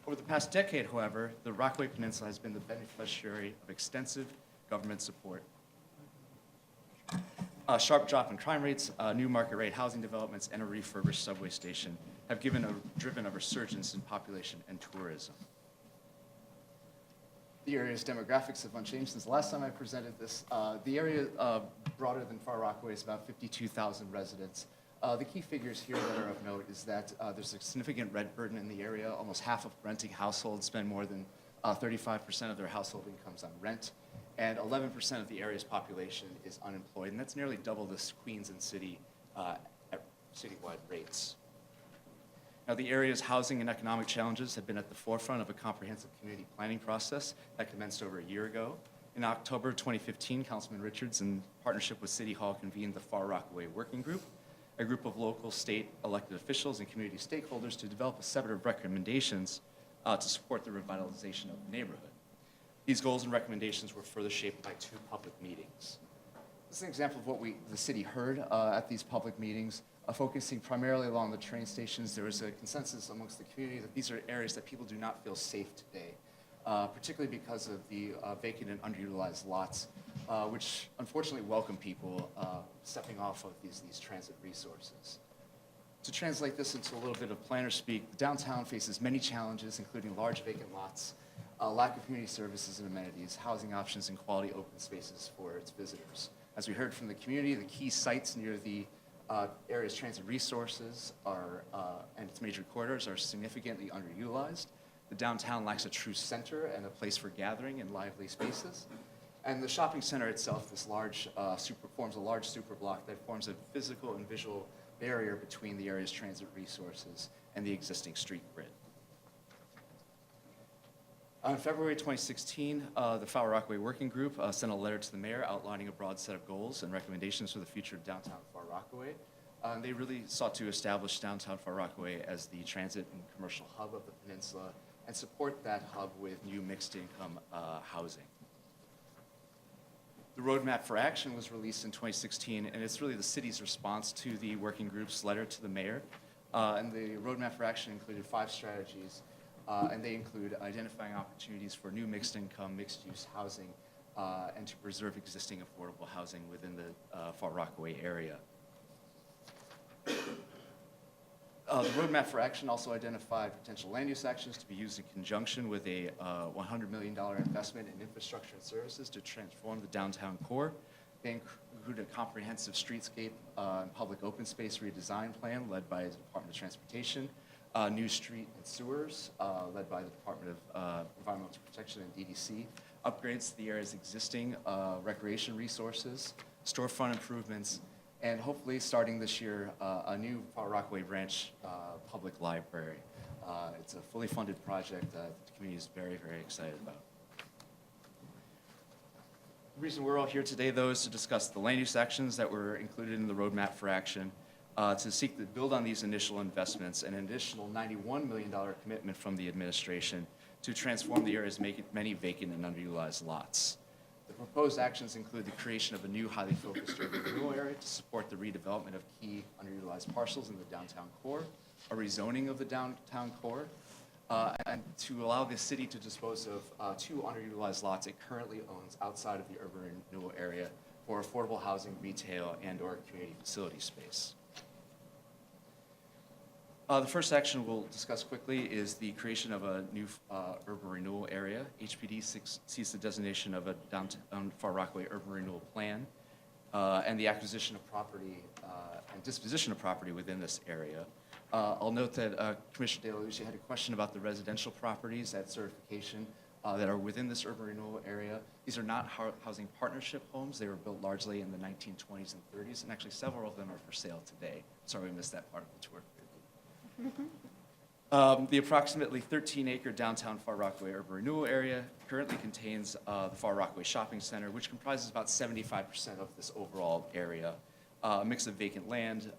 Over the past decade, however, the Rockaway Peninsula has been the beneficiary of extensive government support. A sharp drop in crime rates, new market rate housing developments, and a refurbished subway station have driven a resurgence in population and tourism. The area's demographics have unchanged since the last time I presented this. The area broader than Far Rockaway is about 52,000 residents. The key figures here that are of note is that there's a significant rent burden in the area. Almost half of renting households spend more than 35% of their household incomes on rent, and 11% of the area's population is unemployed, and that's nearly double the Queens and City at citywide rates. Now, the area's housing and economic challenges have been at the forefront of a comprehensive community planning process that commenced over a year ago. In October 2015, Councilman Richards, in partnership with City Hall, convened the Far Rockaway Working Group, a group of local, state elected officials and community stakeholders to develop a set of recommendations to support the revitalization of the neighborhood. These goals and recommendations were further shaped by 2 public meetings. This is an example of what the city heard at these public meetings. Focusing primarily along the train stations, there was a consensus amongst the community that these are areas that people do not feel safe today. particularly because of the vacant and underutilized lots, which unfortunately welcome people stepping off of these transit resources. To translate this into a little bit of planner speak, the downtown faces many challenges, including large vacant lots, lack of community services and amenities, housing options, and quality open spaces for its visitors. As we heard from the community, the key sites near the area's transit resources and its major corridors are significantly underutilized. The downtown lacks a true center and a place for gathering and lively spaces. And the shopping center itself, this forms a large super block that forms a physical and visual barrier between the area's transit resources and the existing street grid. In February 2016, the Far Rockaway Working Group sent a letter to the mayor outlining a broad set of goals and recommendations for the future of downtown Far Rockaway. They really sought to establish downtown Far Rockaway as the transit and commercial hub of the peninsula and support that hub with new mixed-income housing. The Roadmap for Action was released in 2016, and it's really the city's response to the working group's letter to the mayor. And the Roadmap for Action included 5 strategies, and they include identifying opportunities for new mixed-income, mixed-use housing, and to preserve existing affordable housing within the Far Rockaway area. The Roadmap for Action also identified potential land use actions to be used in conjunction with a $100 million investment in infrastructure and services to transform the downtown core. They include a comprehensive streetscape and public open space redesign plan led by the Department of Transportation, new street and sewers led by the Department of Environmental Protection and DDC, upgrades to the area's existing recreation resources, storefront improvements, and hopefully, starting this year, a new Far Rockaway Branch public library. It's a fully funded project that the community is very, very excited about. The reason we're all here today, though, is to discuss the land use actions that were included in the Roadmap for Action, to seek to build on these initial investments, and an additional $91 million commitment from the administration to transform the area's many vacant and underutilized lots. The proposed actions include the creation of a new highly focused urban renewal area to support the redevelopment of key underutilized parcels in the downtown core, a rezoning of the downtown core, and to allow the city to dispose of 2 underutilized lots it currently owns outside of the urban renewal area for affordable housing, retail, and/or community facility space. The first action we'll discuss quickly is the creation of a new urban renewal area. HPD seeks the designation of a downtown Far Rockaway urban renewal plan and the acquisition of property and disposition of property within this area. I'll note that Commissioner De La Lucia had a question about the residential properties at certification that are within this urban renewal area. These are not housing partnership homes. They were built largely in the 1920s and 30s, and actually several of them are for sale today. Sorry we missed that part of the tour. The approximately 13-acre downtown Far Rockaway urban renewal area currently contains the Far Rockaway Shopping Center, which comprises about 75% of this overall area. A mix of vacant land,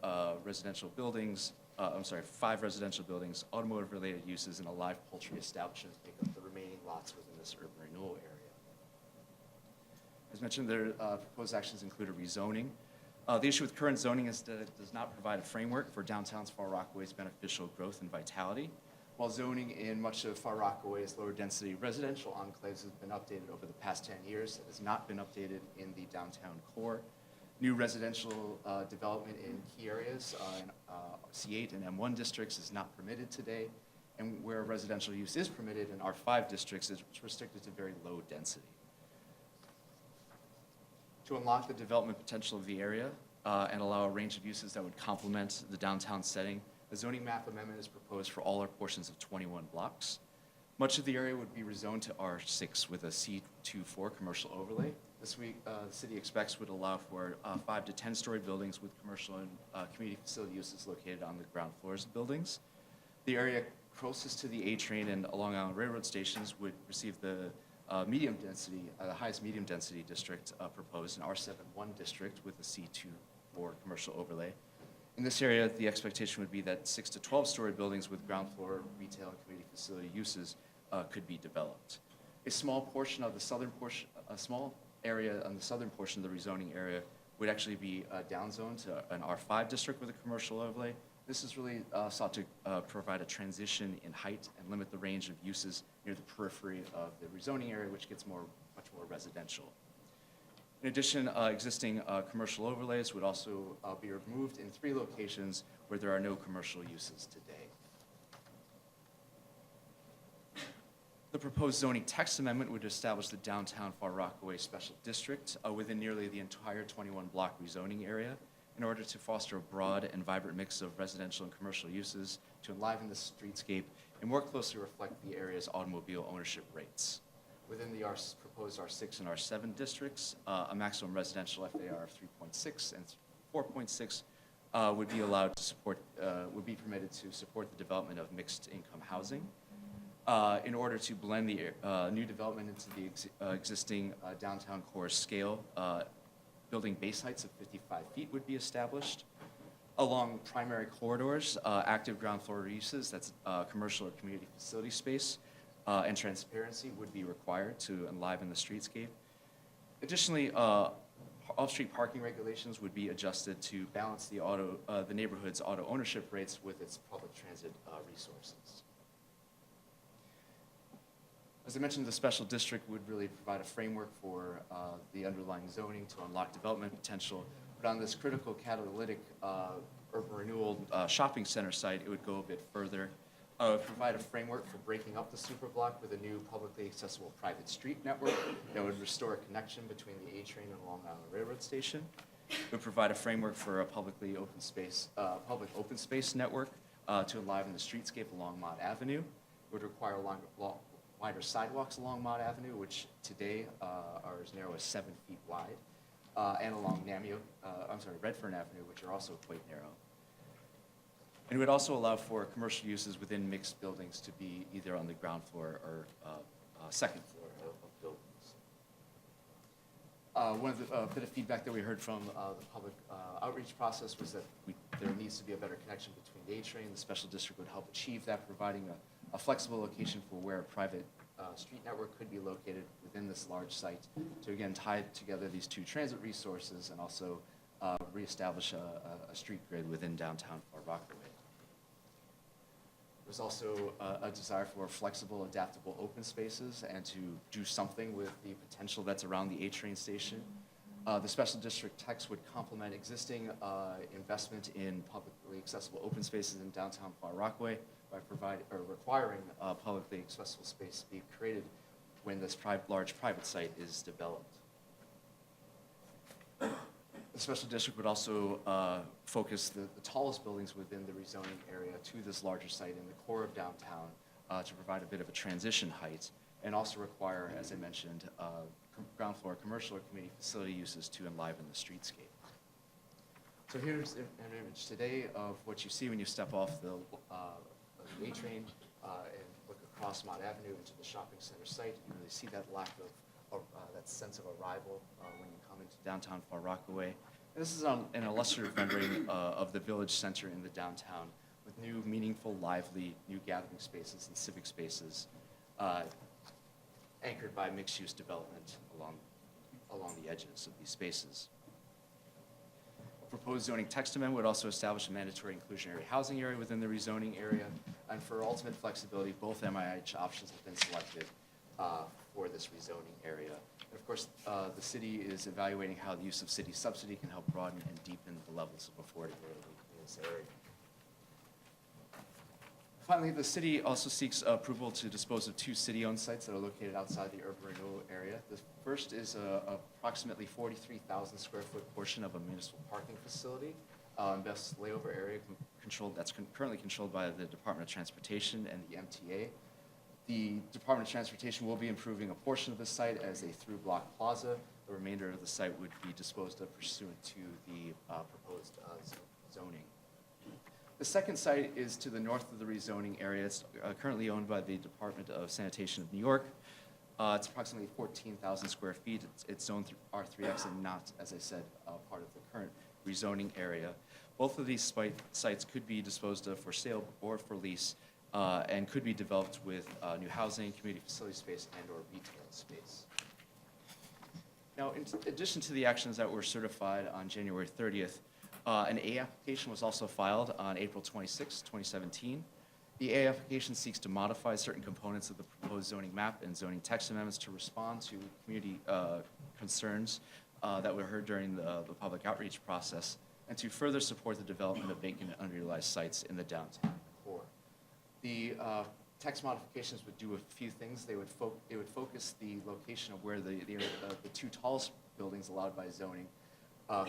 residential buildings, 5 residential buildings, automotive-related uses, and a live poultry establishment make up the remaining lots within this urban renewal area. As mentioned, their proposed actions include a rezoning. The issue with current zoning is that it does not provide a framework for downtown's Far Rockaway's beneficial growth and vitality. While zoning in much of Far Rockaway's lower density residential enclaves has been updated over the past 10 years, it has not been updated in the downtown core. New residential development in key areas in C8 and M1 districts is not permitted today, and where residential use is permitted in R5 districts is restricted to very low density. To unlock the development potential of the area and allow a range of uses that would complement the downtown setting, a zoning map amendment is proposed for all or portions of 21 blocks. Much of the area would be rezoned to R6 with a C24 commercial overlay. This week, the city expects would allow for 5 to 10-story buildings with commercial and community facility uses located on the ground floors of buildings. The area closest to the A train and Long Island Railroad stations would receive the medium density, the highest medium density district proposed, an R7-1 district with a C24 commercial overlay. In this area, the expectation would be that 6 to 12-story buildings with ground floor retail and community facility uses could be developed. A small portion of the southern portion, a small area on the southern portion of the rezoning area would actually be downzoned to an R5 district with a commercial overlay. This is really sought to provide a transition in height and limit the range of uses near the periphery of the rezoning area, which gets much more residential. In addition, existing commercial overlays would also be removed in 3 locations where there are no commercial uses today. The proposed zoning text amendment would establish the downtown Far Rockaway Special District within nearly the entire 21-block rezoning area in order to foster a broad and vibrant mix of residential and commercial uses to enliven the streetscape and more closely reflect the area's automobile ownership rates. Within the proposed R6 and R7 districts, a maximum residential FAR of 3.6 and 4.6 would be allowed to support, would be permitted to support the development of mixed-income housing. In order to blend the new development into the existing downtown core scale, building base heights of 55 feet would be established. Along primary corridors, active ground floor uses, that's commercial or community facility space, and transparency would be required to enliven the streetscape. Additionally, off-street parking regulations would be adjusted to balance the neighborhood's auto ownership rates with its public transit resources. As I mentioned, the special district would really provide a framework for the underlying zoning to unlock development potential. But on this critical catalytic urban renewal shopping center site, it would go a bit further. It would provide a framework for breaking up the superblock with a new publicly accessible private street network that would restore a connection between the A train and Long Island Railroad Station. It would provide a framework for a public open space network to enliven the streetscape along Mott Avenue. It would require wider sidewalks along Mott Avenue, which today are as narrow as 7 feet wide, and along Redfern Avenue, which are also quite narrow. And it would also allow for commercial uses within mixed buildings to be either on the ground floor or second floor of buildings. A bit of feedback that we heard from the public outreach process was that there needs to be a better connection between the A train. The special district would help achieve that, providing a flexible location for where a private street network could be located within this large site to, again, tie together these 2 transit resources and also reestablish a street grid within downtown Far Rockaway. There's also a desire for flexible, adaptable open spaces and to do something with the potential that's around the A train station. The special district text would complement existing investment in publicly accessible open spaces in downtown Far Rockaway by requiring publicly accessible space to be created when this large private site is developed. The special district would also focus the tallest buildings within the rezoning area to this larger site in the core of downtown to provide a bit of a transition height, and also require, as I mentioned, ground floor commercial or community facility uses to enliven the streetscape. So here's an image today of what you see when you step off the A train and look across Mott Avenue into the shopping center site. You really see that lack of that sense of arrival when you come into downtown Far Rockaway. And this is an illustrative rendering of the village center in the downtown with new, meaningful, lively, new gathering spaces and civic spaces anchored by mixed-use development along the edges of these spaces. Proposed zoning text amendment would also establish a mandatory inclusionary housing area within the rezoning area. And for ultimate flexibility, both MIH options have been selected for this rezoning area. And of course, the city is evaluating how the use of city subsidy can help broaden and deepen the levels of affordability in this area. Finally, the city also seeks approval to dispose of 2 city-owned sites that are located outside the urban renewal area. The first is approximately 43,000 square foot portion of a municipal parking facility in best layover area that's currently controlled by the Department of Transportation and the MTA. The Department of Transportation will be improving a portion of the site as a through-block plaza. The remainder of the site would be disposed of pursuant to the proposed zoning. The second site is to the north of the rezoning area. It's currently owned by the Department of Sanitation of New York. It's approximately 14,000 square feet. It's zoned through R3X and not, as I said, part of the current rezoning area. Both of these sites could be disposed of for sale or for lease and could be developed with new housing, community facility space, and/or retail space. Now, in addition to the actions that were certified on January 30th, An A application was also filed on April 26, 2017. The A application seeks to modify certain components of the proposed zoning map and zoning text amendments to respond to community concerns that were heard during the public outreach process, and to further support the development of vacant and underutilized sites in the downtown core. The text modifications would do a few things. They would focus the location of where the two tallest buildings allowed by zoning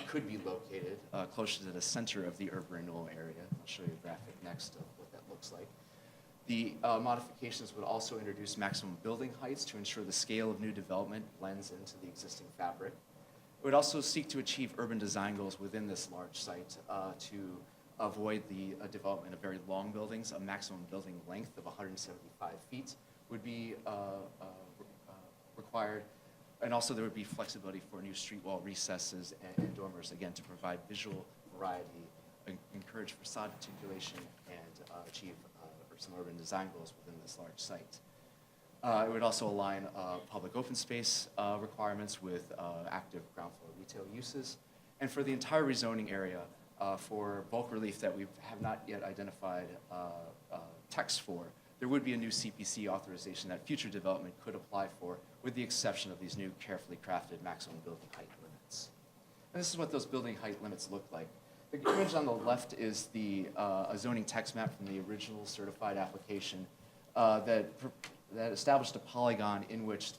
could be located closer to the center of the urban renewal area. I'll show you a graphic next of what that looks like. The modifications would also introduce maximum building heights to ensure the scale of new development blends into the existing fabric. It would also seek to achieve urban design goals within this large site to avoid the development of very long buildings. A maximum building length of 175 feet would be required. And also there would be flexibility for new street wall recesses and dormers, again, to provide visual variety, encourage facade articulation, and achieve some urban design goals within this large site. It would also align public open space requirements with active ground floor retail uses. And for the entire rezoning area, for bulk relief that we have not yet identified text for, there would be a new CPC authorization that future development could apply for, with the exception of these new carefully crafted maximum building height limits. And this is what those building height limits look like. The image on the left is a zoning text map from the original certified application that established a polygon in which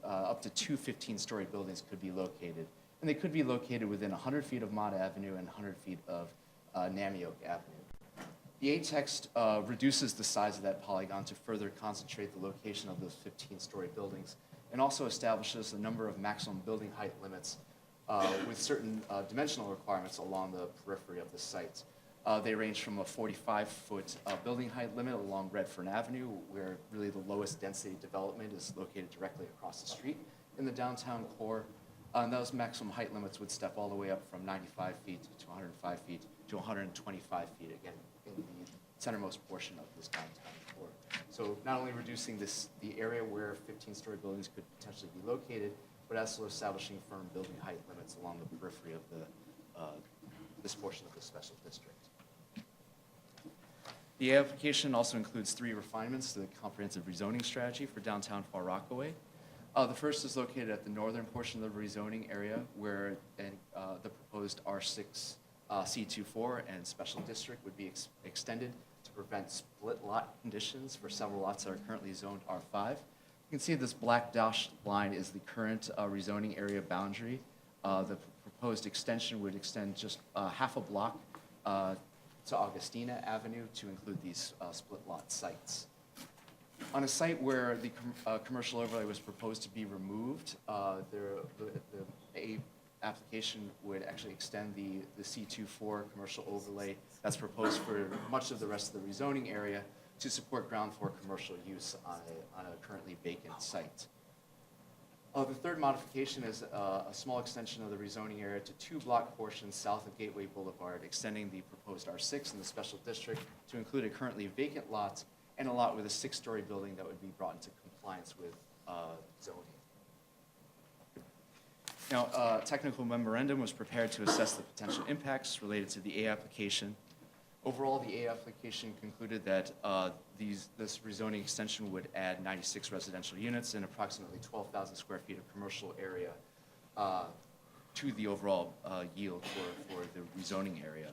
up to two 15-story buildings could be located. And they could be located within 100 feet of Mott Avenue and 100 feet of Namioke Avenue. The A text reduces the size of that polygon to further concentrate the location of those 15-story buildings, and also establishes a number of maximum building height limits with certain dimensional requirements along the periphery of the site. They range from a 45-foot building height limit along Redfern Avenue, where really the lowest density development is located directly across the street in the downtown core. And those maximum height limits would step all the way up from 95 feet to 105 feet to 125 feet, again, in the centermost portion of this downtown core. So not only reducing the area where 15-story buildings could potentially be located, but also establishing firm building height limits along the periphery of this portion of the special district. The application also includes 3 refinements to the comprehensive rezoning strategy for downtown Far Rockaway. The first is located at the northern portion of the rezoning area, where the proposed R6 C24 and special district would be extended to prevent split lot conditions for several lots that are currently zoned R5. You can see this black dashed line is the current rezoning area boundary. The proposed extension would extend just half a block to Augustina Avenue to include these split lot sites. On a site where the commercial overlay was proposed to be removed, the application would actually extend the C24 commercial overlay that's proposed for much of the rest of the rezoning area to support ground floor commercial use on a currently vacant site. The third modification is a small extension of the rezoning area to 2 block portions south of Gateway Boulevard, extending the proposed R6 in the special district to include a currently vacant lot and a lot with a 6-story building that would be brought into compliance with zoning. Now, a technical memorandum was prepared to assess the potential impacts related to the A application. Overall, the A application concluded that this rezoning extension would add 96 residential units and approximately 12,000 square feet of commercial area to the overall yield for the rezoning area.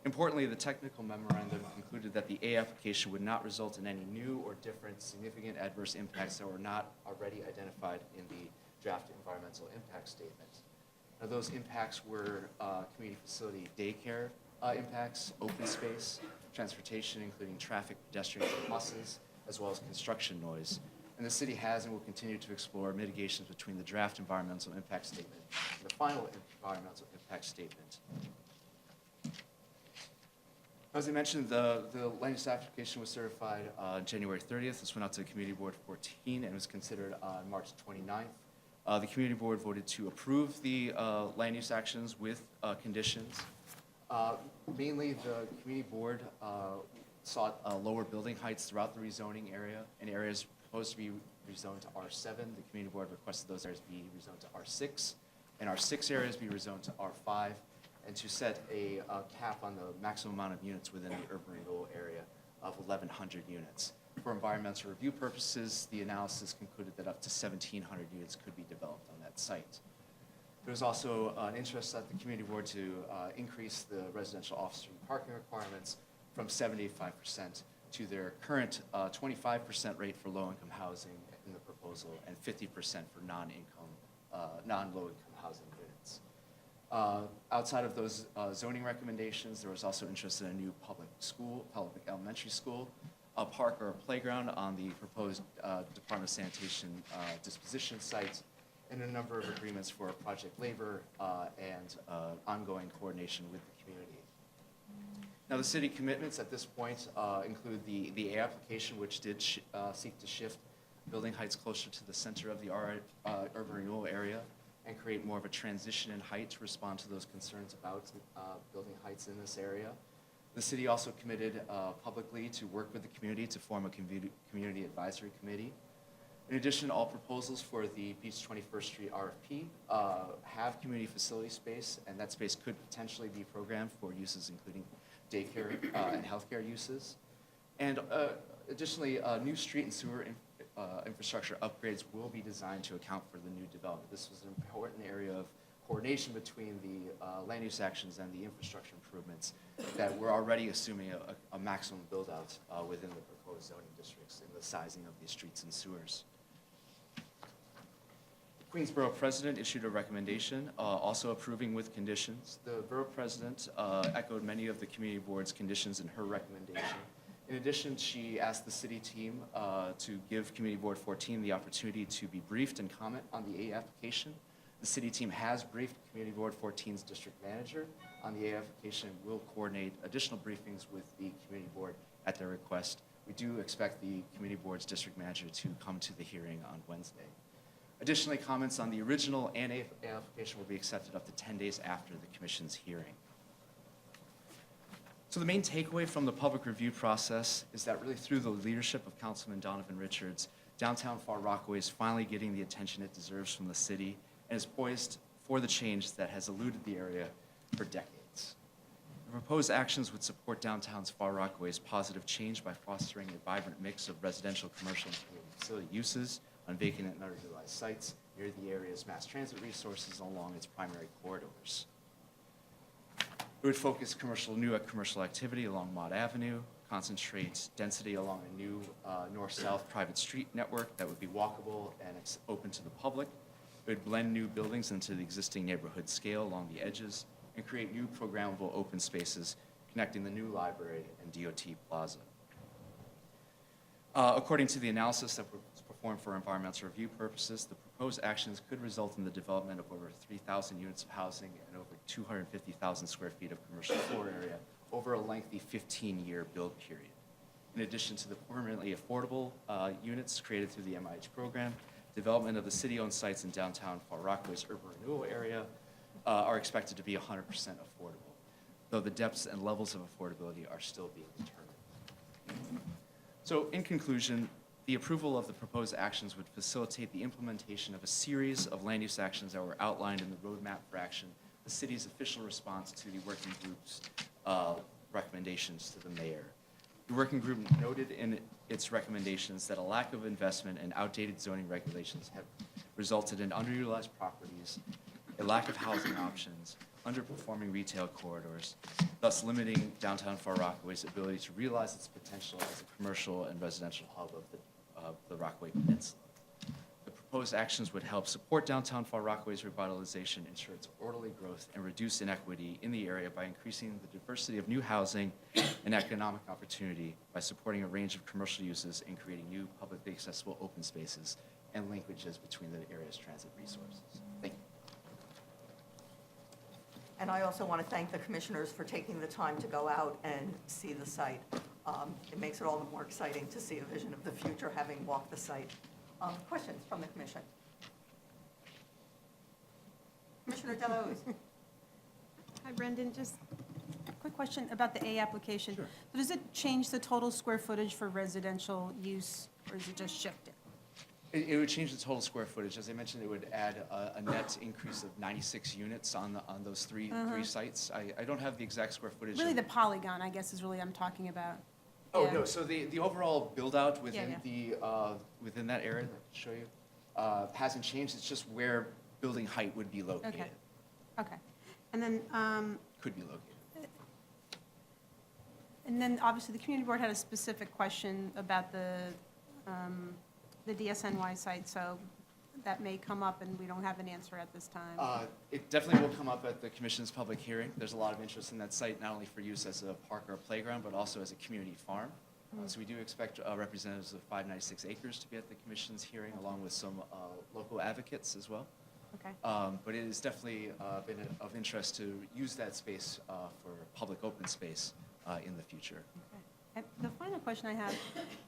Importantly, the technical memorandum concluded that the A application would not result in any new or different significant adverse impacts that were not already identified in the draft environmental impact statement. Now, those impacts were community facility daycare impacts, open space, transportation, including traffic, pedestrians, and buses, as well as construction noise. And the city has and will continue to explore mitigations between the draft environmental impact statement and the final environmental impact statement. As I mentioned, the land use application was certified January 30th. This went out to Community Board 14 and was considered on March 29th. The Community Board voted to approve the land use actions with conditions. Mainly, the Community Board sought lower building heights throughout the rezoning area, and areas proposed to be rezoned to R7. The Community Board requested those areas be rezoned to R6, and R6 areas be rezoned to R5. and to set a cap on the maximum amount of units within the urban renewal area of 1,100 units. For environmental review purposes, the analysis concluded that up to 1,700 units could be developed on that site. There was also an interest at the community board to increase the residential off-street parking requirements from 75% to their current 25% rate for low-income housing in the proposal and 50% for non-low-income housing units. Outside of those zoning recommendations, there was also interest in a new public elementary school, a park or a playground on the proposed Department of Sanitation disposition site, and a number of agreements for project labor and ongoing coordination with the community. Now, the city commitments at this point include the A application, which did seek to shift building heights closer to the center of the urban renewal area and create more of a transition in height to respond to those concerns about building heights in this area. The city also committed publicly to work with the community to form a community advisory committee. In addition, all proposals for the Beach 21st Street RFP have community facility space, and that space could potentially be programmed for uses including daycare and healthcare uses. And additionally, new street and sewer infrastructure upgrades will be designed to account for the new development. This was an important area of coordination between the land use actions and the infrastructure improvements that we're already assuming a maximum build-out within the proposed zoning districts in the sizing of these streets and sewers. Queensborough President issued a recommendation, also approving with conditions. The Borough President echoed many of the Community Board's conditions in her recommendation. In addition, she asked the city team to give Community Board 14 the opportunity to be briefed and comment on the A application. The city team has briefed Community Board 14's district manager on the A application and will coordinate additional briefings with the Community Board at their request. We do expect the Community Board's district manager to come to the hearing on Wednesday. Additionally, comments on the original and A application will be accepted up to 10 days after the Commission's hearing. So the main takeaway from the public review process is that really through the leadership of Councilman Donovan Richards, downtown Far Rockaway is finally getting the attention it deserves from the city and is poised for the change that has eluded the area for decades. The proposed actions would support downtown's Far Rockaway's positive change by fostering a vibrant mix of residential, commercial, and community facility uses on vacant and underutilized sites near the area's mass transit resources along its primary corridors. It would focus new commercial activity along Mott Avenue, concentrate density along a new north-south private street network that would be walkable and open to the public. It would blend new buildings into the existing neighborhood scale along the edges and create new programmable open spaces connecting the new library and DOT Plaza. According to the analysis that was performed for environmental review purposes, the proposed actions could result in the development of over 3,000 units of housing and over 250,000 square feet of commercial floor area over a lengthy 15-year build period. In addition to the permanently affordable units created through the MIH program, development of the city-owned sites in downtown Far Rockaway's urban renewal area are expected to be 100% affordable, though the depths and levels of affordability are still being determined. So in conclusion, the approval of the proposed actions would facilitate the implementation of a series of land use actions that were outlined in the roadmap for action, the city's official response to the working group's recommendations to the mayor. The working group noted in its recommendations that a lack of investment and outdated zoning regulations have resulted in underutilized properties, a lack of housing options, underperforming retail corridors, thus limiting downtown Far Rockaway's ability to realize its potential as a commercial and residential hub of the Rockaway Peninsula. The proposed actions would help support downtown Far Rockaway's revitalization, ensure its orderly growth, and reduce inequity in the area by increasing the diversity of new housing and economic opportunity by supporting a range of commercial uses and creating new publicly accessible open spaces and linkages between the area's transit resources. Thank you. And I also want to thank the commissioners for taking the time to go out and see the site. It makes it all the more exciting to see a vision of the future, having walked the site. Questions from the commission? Commissioner Delahoo's. Hi, Brendan, just a quick question about the A application. Sure. So does it change the total square footage for residential use, or is it just shifted? It would change the total square footage. As I mentioned, it would add a net increase of 96 units on those three sites. I don't have the exact square footage. Really, the polygon, I guess, is really I'm talking about. Oh, Yeah. no, so the overall build-out within Yeah, within that area, that I can show you, hasn't changed. It's just where building height would be located, Okay, okay. And then, could be located. and then obviously the community board had a specific question about the DSNY site, so that may come up and we don't have an answer at this time. It definitely will come up at the commission's public hearing. There's a lot of interest in that site, not only for use as a park or a playground, but also as a community farm. So we do expect representatives of 596 acres to be at the commission's hearing, along with some local advocates as well. Okay. But it has definitely been of interest to use that space for public open space in the future. Okay. And the final question I have,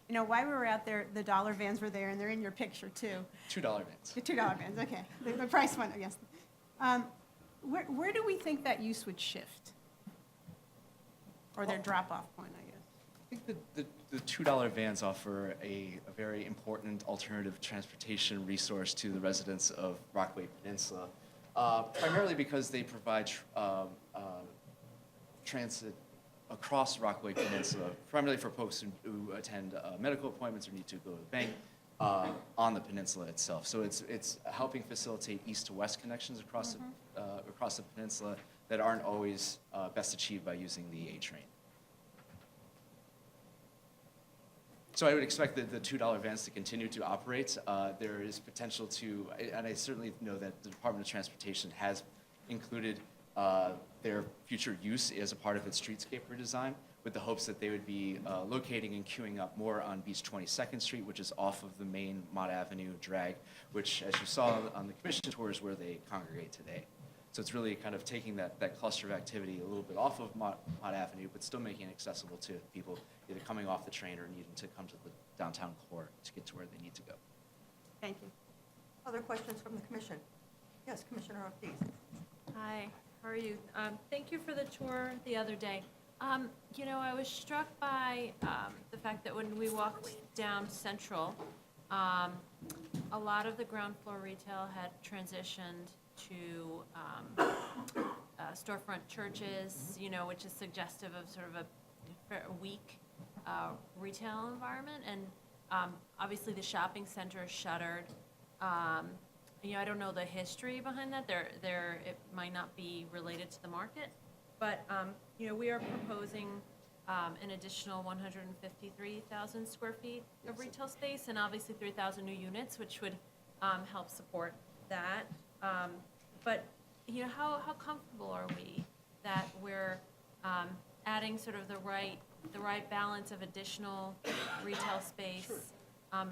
you know, while we were out there, the dollar vans were there, and they're in your picture, too. $2 vans. The $2 vans, okay. The price one, I guess. Where do we think that use would shift? Or their drop-off point, I guess? I think the $2 vans offer a very important alternative transportation resource to the residents of Rockaway Peninsula, primarily because they provide transit across Rockaway Peninsula, primarily for folks who attend medical appointments or need to go to the bank on the peninsula itself. So it's helping facilitate east to west connections across the peninsula that aren't always best achieved by using the A train. So I would expect the $2 vans to continue to operate. There is potential to, and I certainly know that the Department of Transportation has included their future use as a part of its streetscape redesign, with the hopes that they would be locating and queuing up more on Beach 22nd Street, which is off of the main Mott Avenue drag, which, as you saw on the commission tour, is where they congregate today. So it's really kind of taking that cluster of activity a little bit off of Mott Avenue, but still making it accessible to people either coming off the train or needing to come to the downtown core to get to where they need to go. Thank you. Other questions from the commission? Yes, Commissioner Ortiz. Hi, how are you? Thank you for the tour the other day. You know, I was struck by the fact that when we walked down Central, a lot of the ground floor retail had transitioned to storefront churches, you know, which is suggestive of sort of a weak retail environment. And obviously the shopping center is shuttered. You know, I don't know the history behind that. It might not be related to the market, but you know, we are proposing an additional 153,000 square feet of retail space, and obviously 3,000 new units, which would help support that. But you know, how comfortable are we that we're adding sort of the right balance of additional retail space? Sure.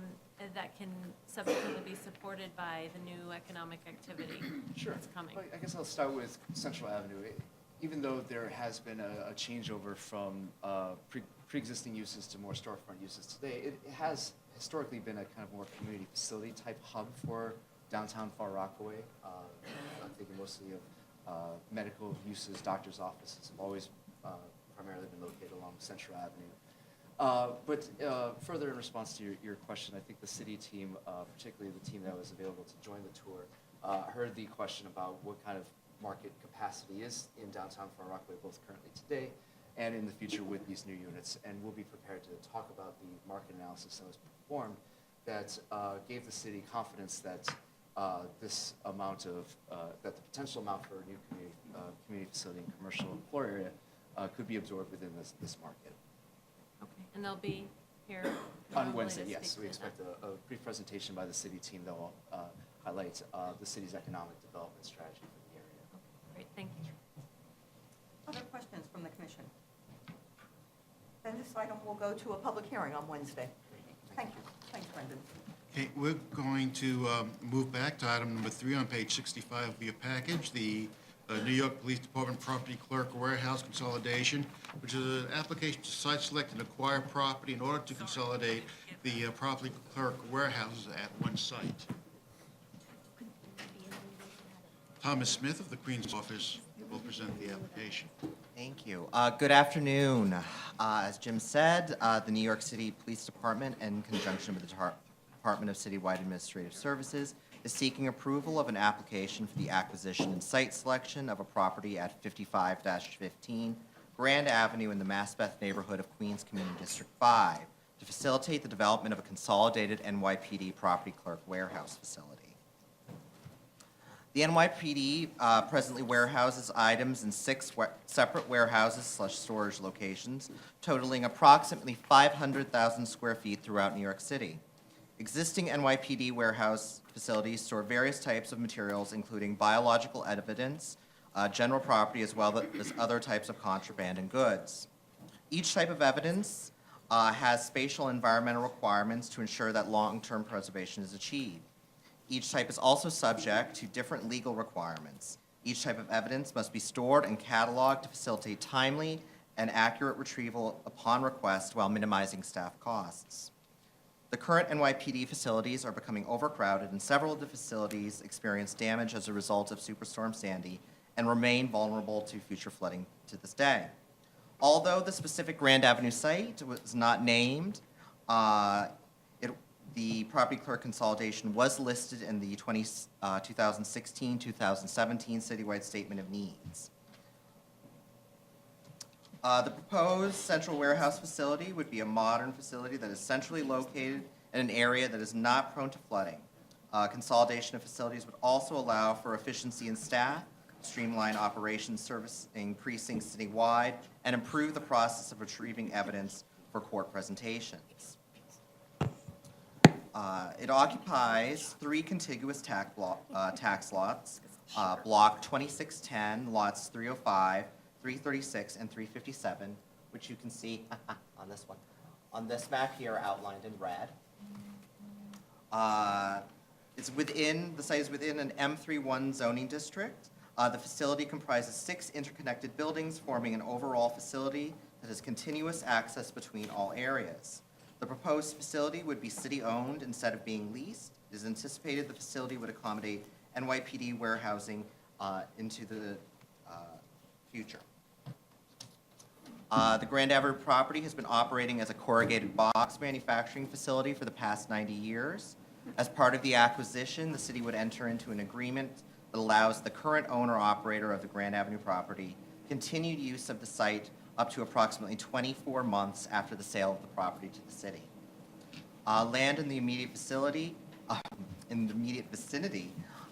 That can subsequently be supported by the new economic activity that's coming. Well, I guess I'll start with Central Avenue. Even though there has been a changeover from pre-existing uses to more storefront uses today, it has historically been a kind of more community facility type hub for downtown Far Rockaway. I'm thinking mostly of medical uses, doctor's offices have always primarily been located along Central Avenue. But further in response to your question, I think the city team, particularly the team that was available to join the tour, heard the question about what kind of market capacity is in downtown Far Rockaway, both currently today and in the future with these new units. And we'll be prepared to talk about the market analysis that was performed that gave the city confidence that this amount of, that the potential amount for a new community facility and commercial floor area could be absorbed within this market. Okay, and they'll be here On normally Wednesday, to yes. speak We to expect that. a brief presentation by the city team that will highlight the city's economic development strategy for the area. Okay, great, thank you. Other questions from the commission? Then this item will go to a public hearing on Wednesday. Thank you. Thanks, Brendan. Okay, we're going to move back to item number 3 on page 65 of your package, the New York Police Department Property Clerk Warehouse Consolidation, which is an application to site select and acquire property in order to consolidate the property clerk warehouses at one site. Thomas Smith of the Queen's Office will present the application. Thank you. Good afternoon. As Jim said, the New York City Police Department, in conjunction with the Department of Citywide Administrative Services is seeking approval of an application for the acquisition and site selection of a property at 55-15 Grand Avenue in the Maspeth neighborhood of Queens Community District 5 to facilitate the development of a consolidated NYPD property clerk warehouse facility. The NYPD presently warehouses items in 6 separate warehouses/storage locations, totaling approximately 500,000 square feet throughout New York City. Existing NYPD warehouse facilities store various types of materials, including biological evidence, general property, as well as other types of contraband and goods. Each type of evidence has spatial and environmental requirements to ensure that long-term preservation is achieved. Each type is also subject to different legal requirements. Each type of evidence must be stored and cataloged to facilitate timely and accurate retrieval upon request while minimizing staff costs. The current NYPD facilities are becoming overcrowded, and several of the facilities experience damage as a result of Superstorm Sandy and remain vulnerable to future flooding to this day. Although the specific Grand Avenue site was not named, the property clerk consolidation was listed in the 2016-2017 Citywide Statement of Needs. The proposed central warehouse facility would be a modern facility that is centrally located in an area that is not prone to flooding. Consolidation of facilities would also allow for efficiency in staff, streamline operations servicing precincts citywide, and improve the process of retrieving evidence for court presentations. It occupies 3 contiguous tax lots, Block 2610, lots 305, 336, and 357, which you can see on this one. On this map here, outlined in red. The site is within an M31 zoning district. The facility comprises 6 interconnected buildings, forming an overall facility that has continuous access between all areas. The proposed facility would be city-owned instead of being leased. It is anticipated the facility would accommodate NYPD warehousing into the future. The Grand Avenue property has been operating as a corrugated box manufacturing facility for the past 90 years. As part of the acquisition, the city would enter into an agreement that allows the current owner-operator of the Grand Avenue property continued use of the site up to approximately 24 months after the sale of the property to the city. Land in the immediate vicinity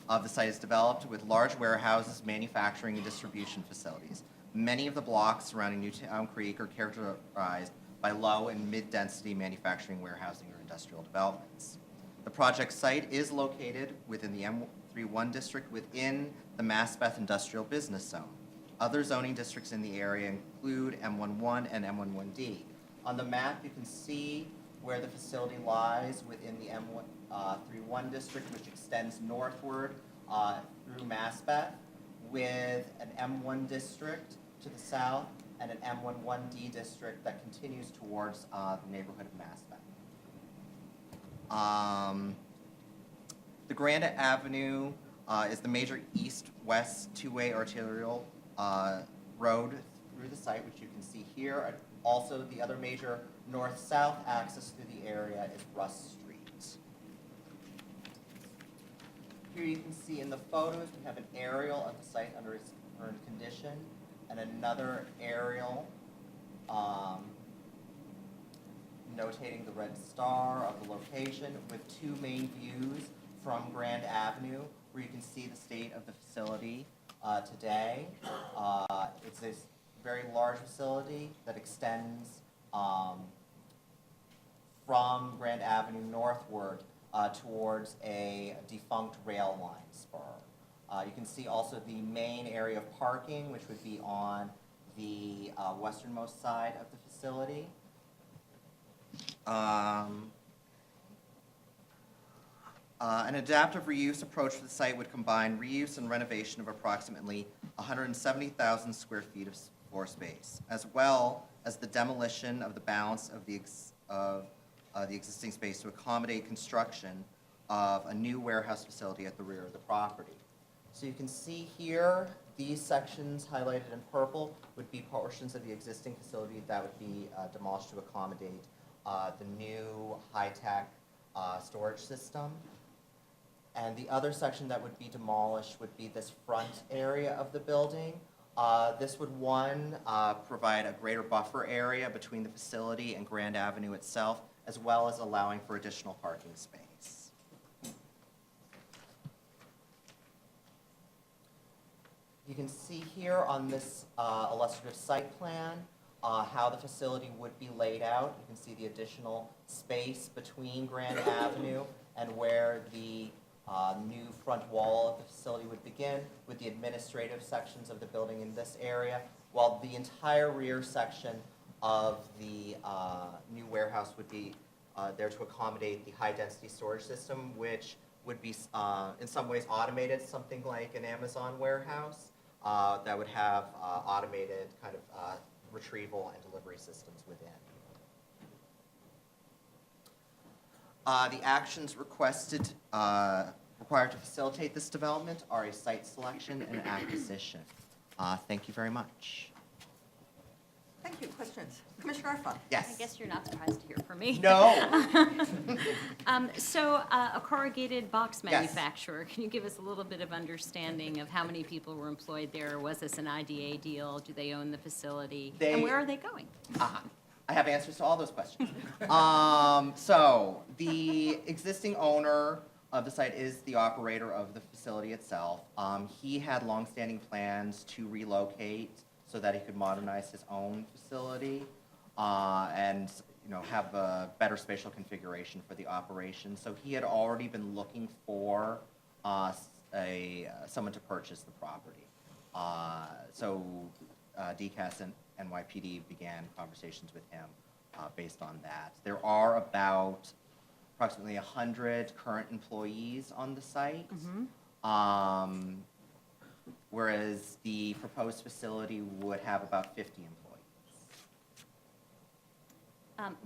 of the site is developed with large warehouses, manufacturing, and distribution facilities. Many of the blocks surrounding Newtown Creek are characterized by low and mid-density manufacturing, warehousing, or industrial developments. The project site is located within the M31 district within the Maspeth Industrial Business Zone. Other zoning districts in the area include M11 and M11D. On the map, you can see where the facility lies within the M31 district, which extends northward through Maspeth, with an M1 district to the south and an M11D district that continues towards the neighborhood of Maspeth. The Grand Avenue is the major east-west two-way arterial road through the site, which you can see here. Also, the other major north-south access through the area is Russ Street. Here you can see in the photos, we have an aerial of the site under its current condition, and another aerial notating the red star of the location with 2 main views from Grand Avenue, where you can see the state of the facility today. It's a very large facility that extends from Grand Avenue northward towards a defunct rail line spur. You can see also the main area of parking, which would be on the westernmost side of the facility. An adaptive reuse approach to the site would combine reuse and renovation of approximately 170,000 square feet of floor space, as well as the demolition of the balance of the existing space to accommodate construction of a new warehouse facility at the rear of the property. So you can see here, these sections highlighted in purple would be portions of the existing facility that would be demolished to accommodate the new high-tech storage system. And the other section that would be demolished would be this front area of the building. This would, one, provide a greater buffer area between the facility and Grand Avenue itself, as well as allowing for additional parking space. You can see here on this illustrative site plan how the facility would be laid out. You can see the additional space between Grand Avenue and where the new front wall of the facility would begin, with the administrative sections of the building in this area, while the entire rear section of the new warehouse would be there to accommodate the high-density storage system, which would be in some ways automated, something like an Amazon warehouse that would have automated kind of retrieval and delivery systems within. The actions required to facilitate this development are a site selection and acquisition. Thank you very much. Thank you. Questions? Commissioner Arfon? Yes. I guess you're not surprised to hear from me. No. So a corrugated box Yes. manufacturer, can you give us a little bit of understanding of how many people were employed there? Was this an IDA deal? Do they own the facility? And where are they going? I have answers to all those questions. So the existing owner of the site is the operator of the facility itself. He had longstanding plans to relocate so that he could modernize his own facility and have a better spatial configuration for the operation. So he had already been looking for someone to purchase the property. So DCAS and NYPD began conversations with him based on that. There are about approximately 100 current employees on the site, whereas the proposed facility would have about 50 employees.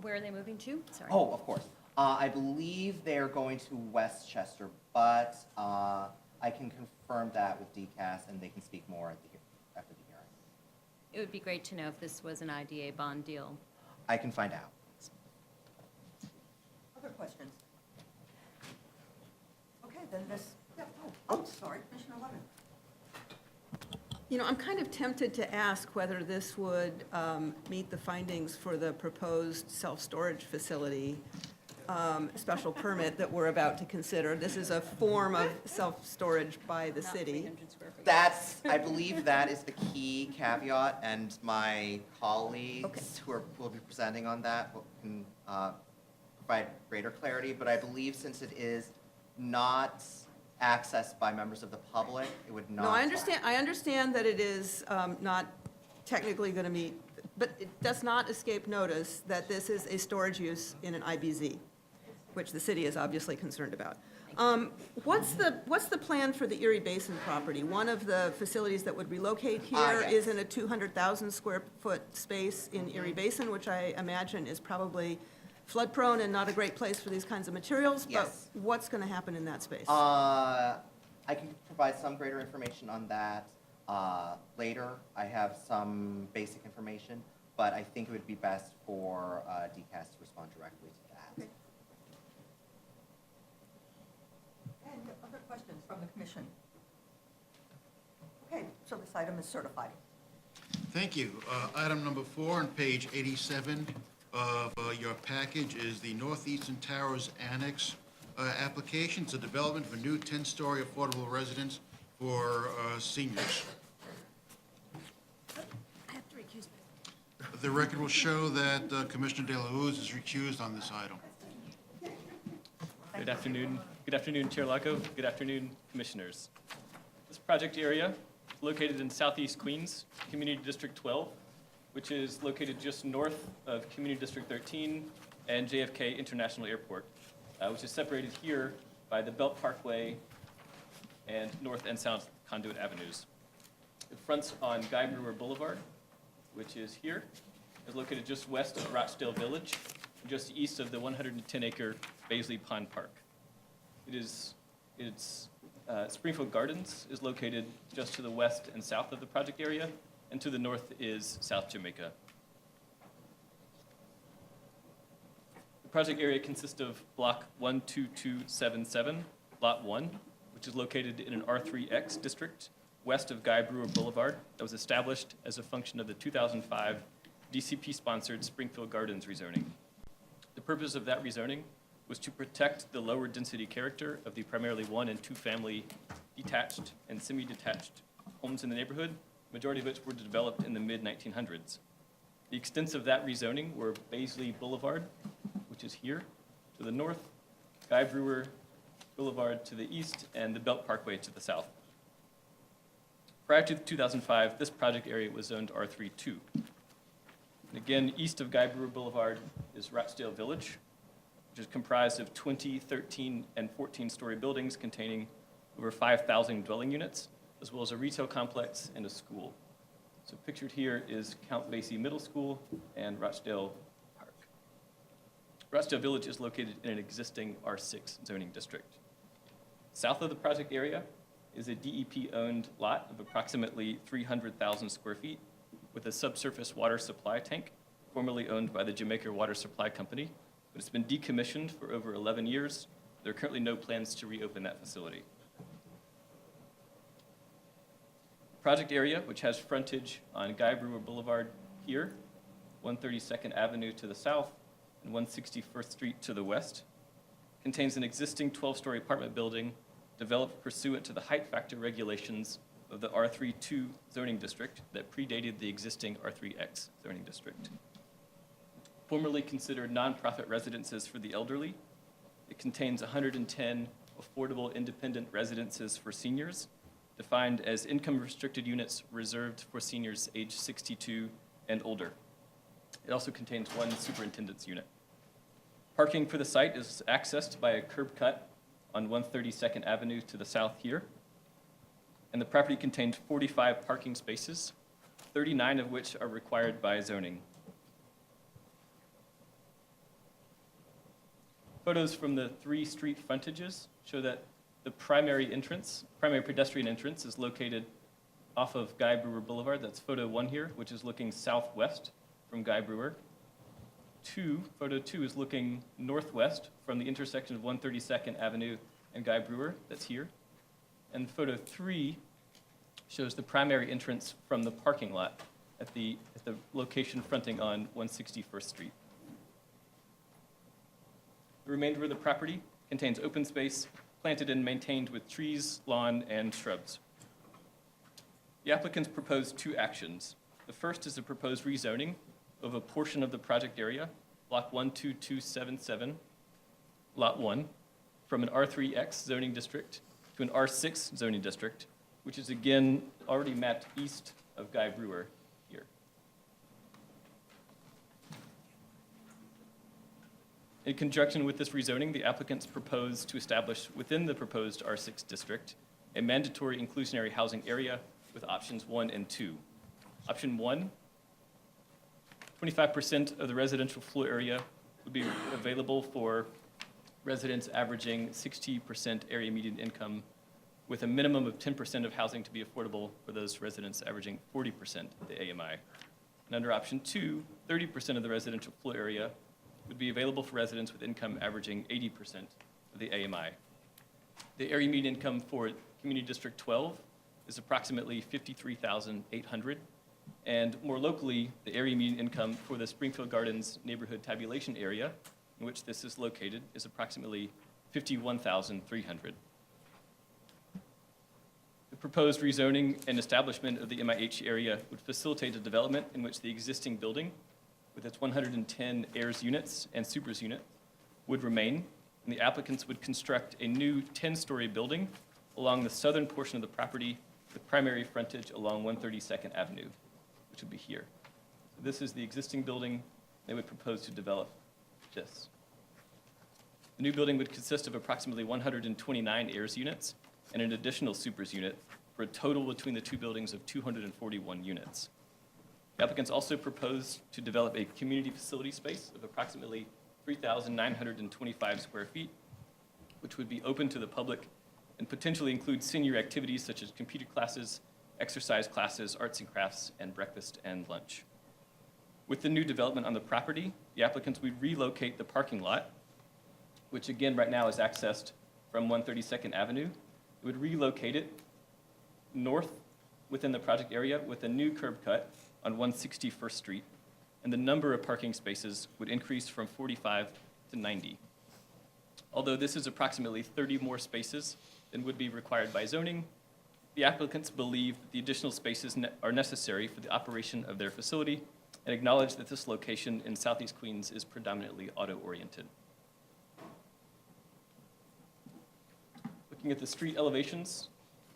Where are they moving to? Sorry. Oh, of course. I believe they're going to Westchester, but I can confirm that with DCAS, and they can speak more after the hearing. It would be great to know if this was an IDA bond deal. I can find out. Other questions? Okay, then this, yeah, oh, sorry, Commissioner Levin. I'm kind of tempted to ask whether this would meet the findings for the proposed self-storage facility special permit that we're about to consider. This is a form of self-storage by the city. I believe that is the key caveat, and my colleagues who will be presenting on that can provide greater clarity, but I believe since it is not accessed by members of the public, it would not. No, I understand that it is not technically going to meet, but it does not escape notice that this is a storage use in an IBZ, which the city is obviously concerned about. What's the plan for the Erie Basin property? One of the facilities that would relocate here Yes. is in a 200,000 square foot space in Erie Basin, which I imagine is probably flood prone and not a great place for these kinds of materials. Yes. But what's going to happen in that space? I can provide some greater information on that later. I have some basic information, but I think it would be best for DCAS to respond directly to that. Okay. And other questions from the commission? Okay, so this item is certified. Thank you. Item number 4 on page 87 of your package is the Northeastern Towers Annex application. It's a development of a new 10-story affordable residence for seniors. I have to recuse myself. The record will show that Commissioner De La Hoz is recused on this item. Good afternoon. Good afternoon, Chair Laco. Good afternoon, Commissioners. This project area is located in southeast Queens, Community District 12, which is located just north of Community District 13 and JFK International Airport, which is separated here by the Belt Parkway and North and South Conduit Avenues. It fronts on Guy Brewer Boulevard, which is here. It's located just west of Rochdale Village, just east of the 110-acre Baisley Pond Park. Springfield Gardens is located just to the west and south of the project area, and to the north is South Jamaica. The project area consists of block 12277, lot 1, which is located in an R3X district west of Guy Brewer Boulevard that was established as a function of the 2005 DCP-sponsored Springfield Gardens rezoning. The purpose of that rezoning was to protect the lower density character of the primarily one and two family detached and semi-detached homes in the neighborhood, majority of which were developed in the mid-1900s. The extents of that rezoning were Baisley Boulevard, which is here to the north, Guy Brewer Boulevard to the east, and the Belt Parkway to the south. Prior to 2005, this project area was zoned R32. And again, east of Guy Brewer Boulevard is Rochdale Village, which is comprised of 20, 13, and 14-story buildings containing over 5,000 dwelling units, as well as a retail complex and a school. So pictured here is Count Basie Middle School and Rochdale Park. Rochdale Village is located in an existing R6 zoning district. South of the project area is a DEP-owned lot of approximately 300,000 square feet with a subsurface water supply tank, formerly owned by the Jamaica Water Supply Company, but it's been decommissioned for over 11 years. There are currently no plans to reopen that facility. Project area, which has frontage on Guy Brewer Boulevard here, 132nd Avenue to the south, and 161st Street to the west, contains an existing 12-story apartment building developed pursuant to the height factor regulations of the R32 zoning district that predated the existing R3X zoning district. Formerly considered nonprofit residences for the elderly, it contains 110 affordable independent residences for seniors, defined as income-restricted units reserved for seniors age 62 and older. It also contains one superintendent's unit. Parking for the site is accessed by a curb cut on 132nd Avenue to the south here. And the property contains 45 parking spaces, 39 of which are required by zoning. Photos from the 3 street frontages show that the primary pedestrian entrance is located off of Guy Brewer Boulevard. That's photo 1 here, which is looking southwest from Guy Brewer. Photo 2 is looking northwest from the intersection of 132nd Avenue and Guy Brewer. That's here. And photo 3 shows the primary entrance from the parking lot at the location fronting on 161st Street. The remainder of the property contains open space planted and maintained with trees, lawn, and shrubs. The applicants proposed 2 actions. The first is a proposed rezoning of a portion of the project area, block 12277, lot 1, from an R3X zoning district to an R6 zoning district, which is again already mapped east of Guy Brewer here. In conjunction with this rezoning, the applicants propose to establish within the proposed R6 district a mandatory inclusionary housing area with options 1 and 2. Option 1, 25% of the residential floor area would be available for residents averaging 60% area median income, with a minimum of 10% of housing to be affordable for those residents averaging 40% of the AMI. And under option 2, 30% of the residential floor area would be available for residents with income averaging 80% of the AMI. The area median income for Community District 12 is approximately $53,800. And more locally, the area median income for the Springfield Gardens neighborhood tabulation area, in which this is located, is approximately $51,300. The proposed rezoning and establishment of the MIH area would facilitate a development in which the existing building, with its 110 heirs units and supers unit, would remain, and the applicants would construct a new 10-story building along the southern portion of the property with primary frontage along 132nd Avenue, which would be here. This is the existing building. They would propose to develop this. The new building would consist of approximately 129 heirs units and an additional supers unit for a total between the 2 buildings of 241 units. The applicants also propose to develop a community facility space of approximately 3,925 square feet, which would be open to the public and potentially include senior activities such as computer classes, exercise classes, arts and crafts, and breakfast and lunch. With the new development on the property, the applicants would relocate the parking lot, which again, right now is accessed from 132nd Avenue. It would relocate it north within the project area with a new curb cut on 161st Street, and the number of parking spaces would increase from 45 to 90. Although this is approximately 30 more spaces than would be required by zoning, the applicants believe that the additional spaces are necessary for the operation of their facility and acknowledge that this location in Southeast Queens is predominantly auto-oriented. Looking at the street elevations,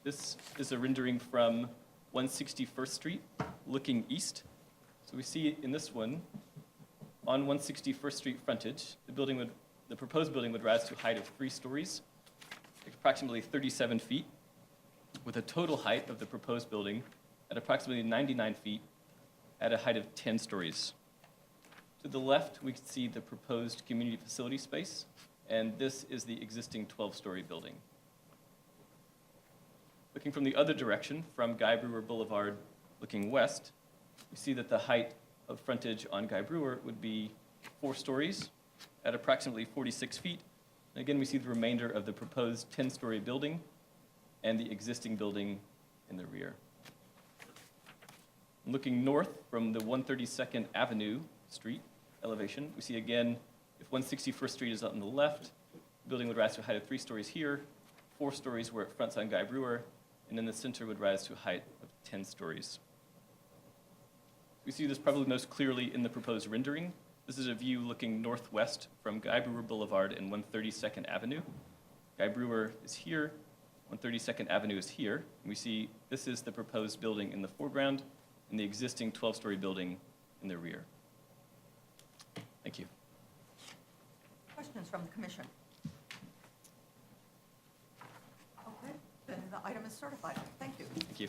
this is a rendering from 161st Street looking east. So we see in this one, on 161st Street frontage, the proposed building would rise to a height of 3 stories, approximately 37 feet, with a total height of the proposed building at approximately 99 feet at a height of 10 stories. To the left, we can see the proposed community facility space, and this is the existing 12-story building. Looking from the other direction, from Guy Brewer Boulevard looking west, we see that the height of frontage on Guy Brewer would be 4 stories at approximately 46 feet. And again, we see the remainder of the proposed 10-story building and the existing building in the rear. Looking north from the 132nd Avenue Street elevation, we see again, if 161st Street is on the left, the building would rise to a height of 3 stories here, 4 stories where it fronts on Guy Brewer, and then the center would rise to a height of 10 stories. We see this probably most clearly in the proposed rendering. This is a view looking northwest from Guy Brewer Boulevard and 132nd Avenue. Guy Brewer is here, 132nd Avenue is here. And we see this is the proposed building in the foreground and the existing 12-story building in the rear. Thank you. Questions from the commission? Okay, then the item is certified. Thank you. Thank you.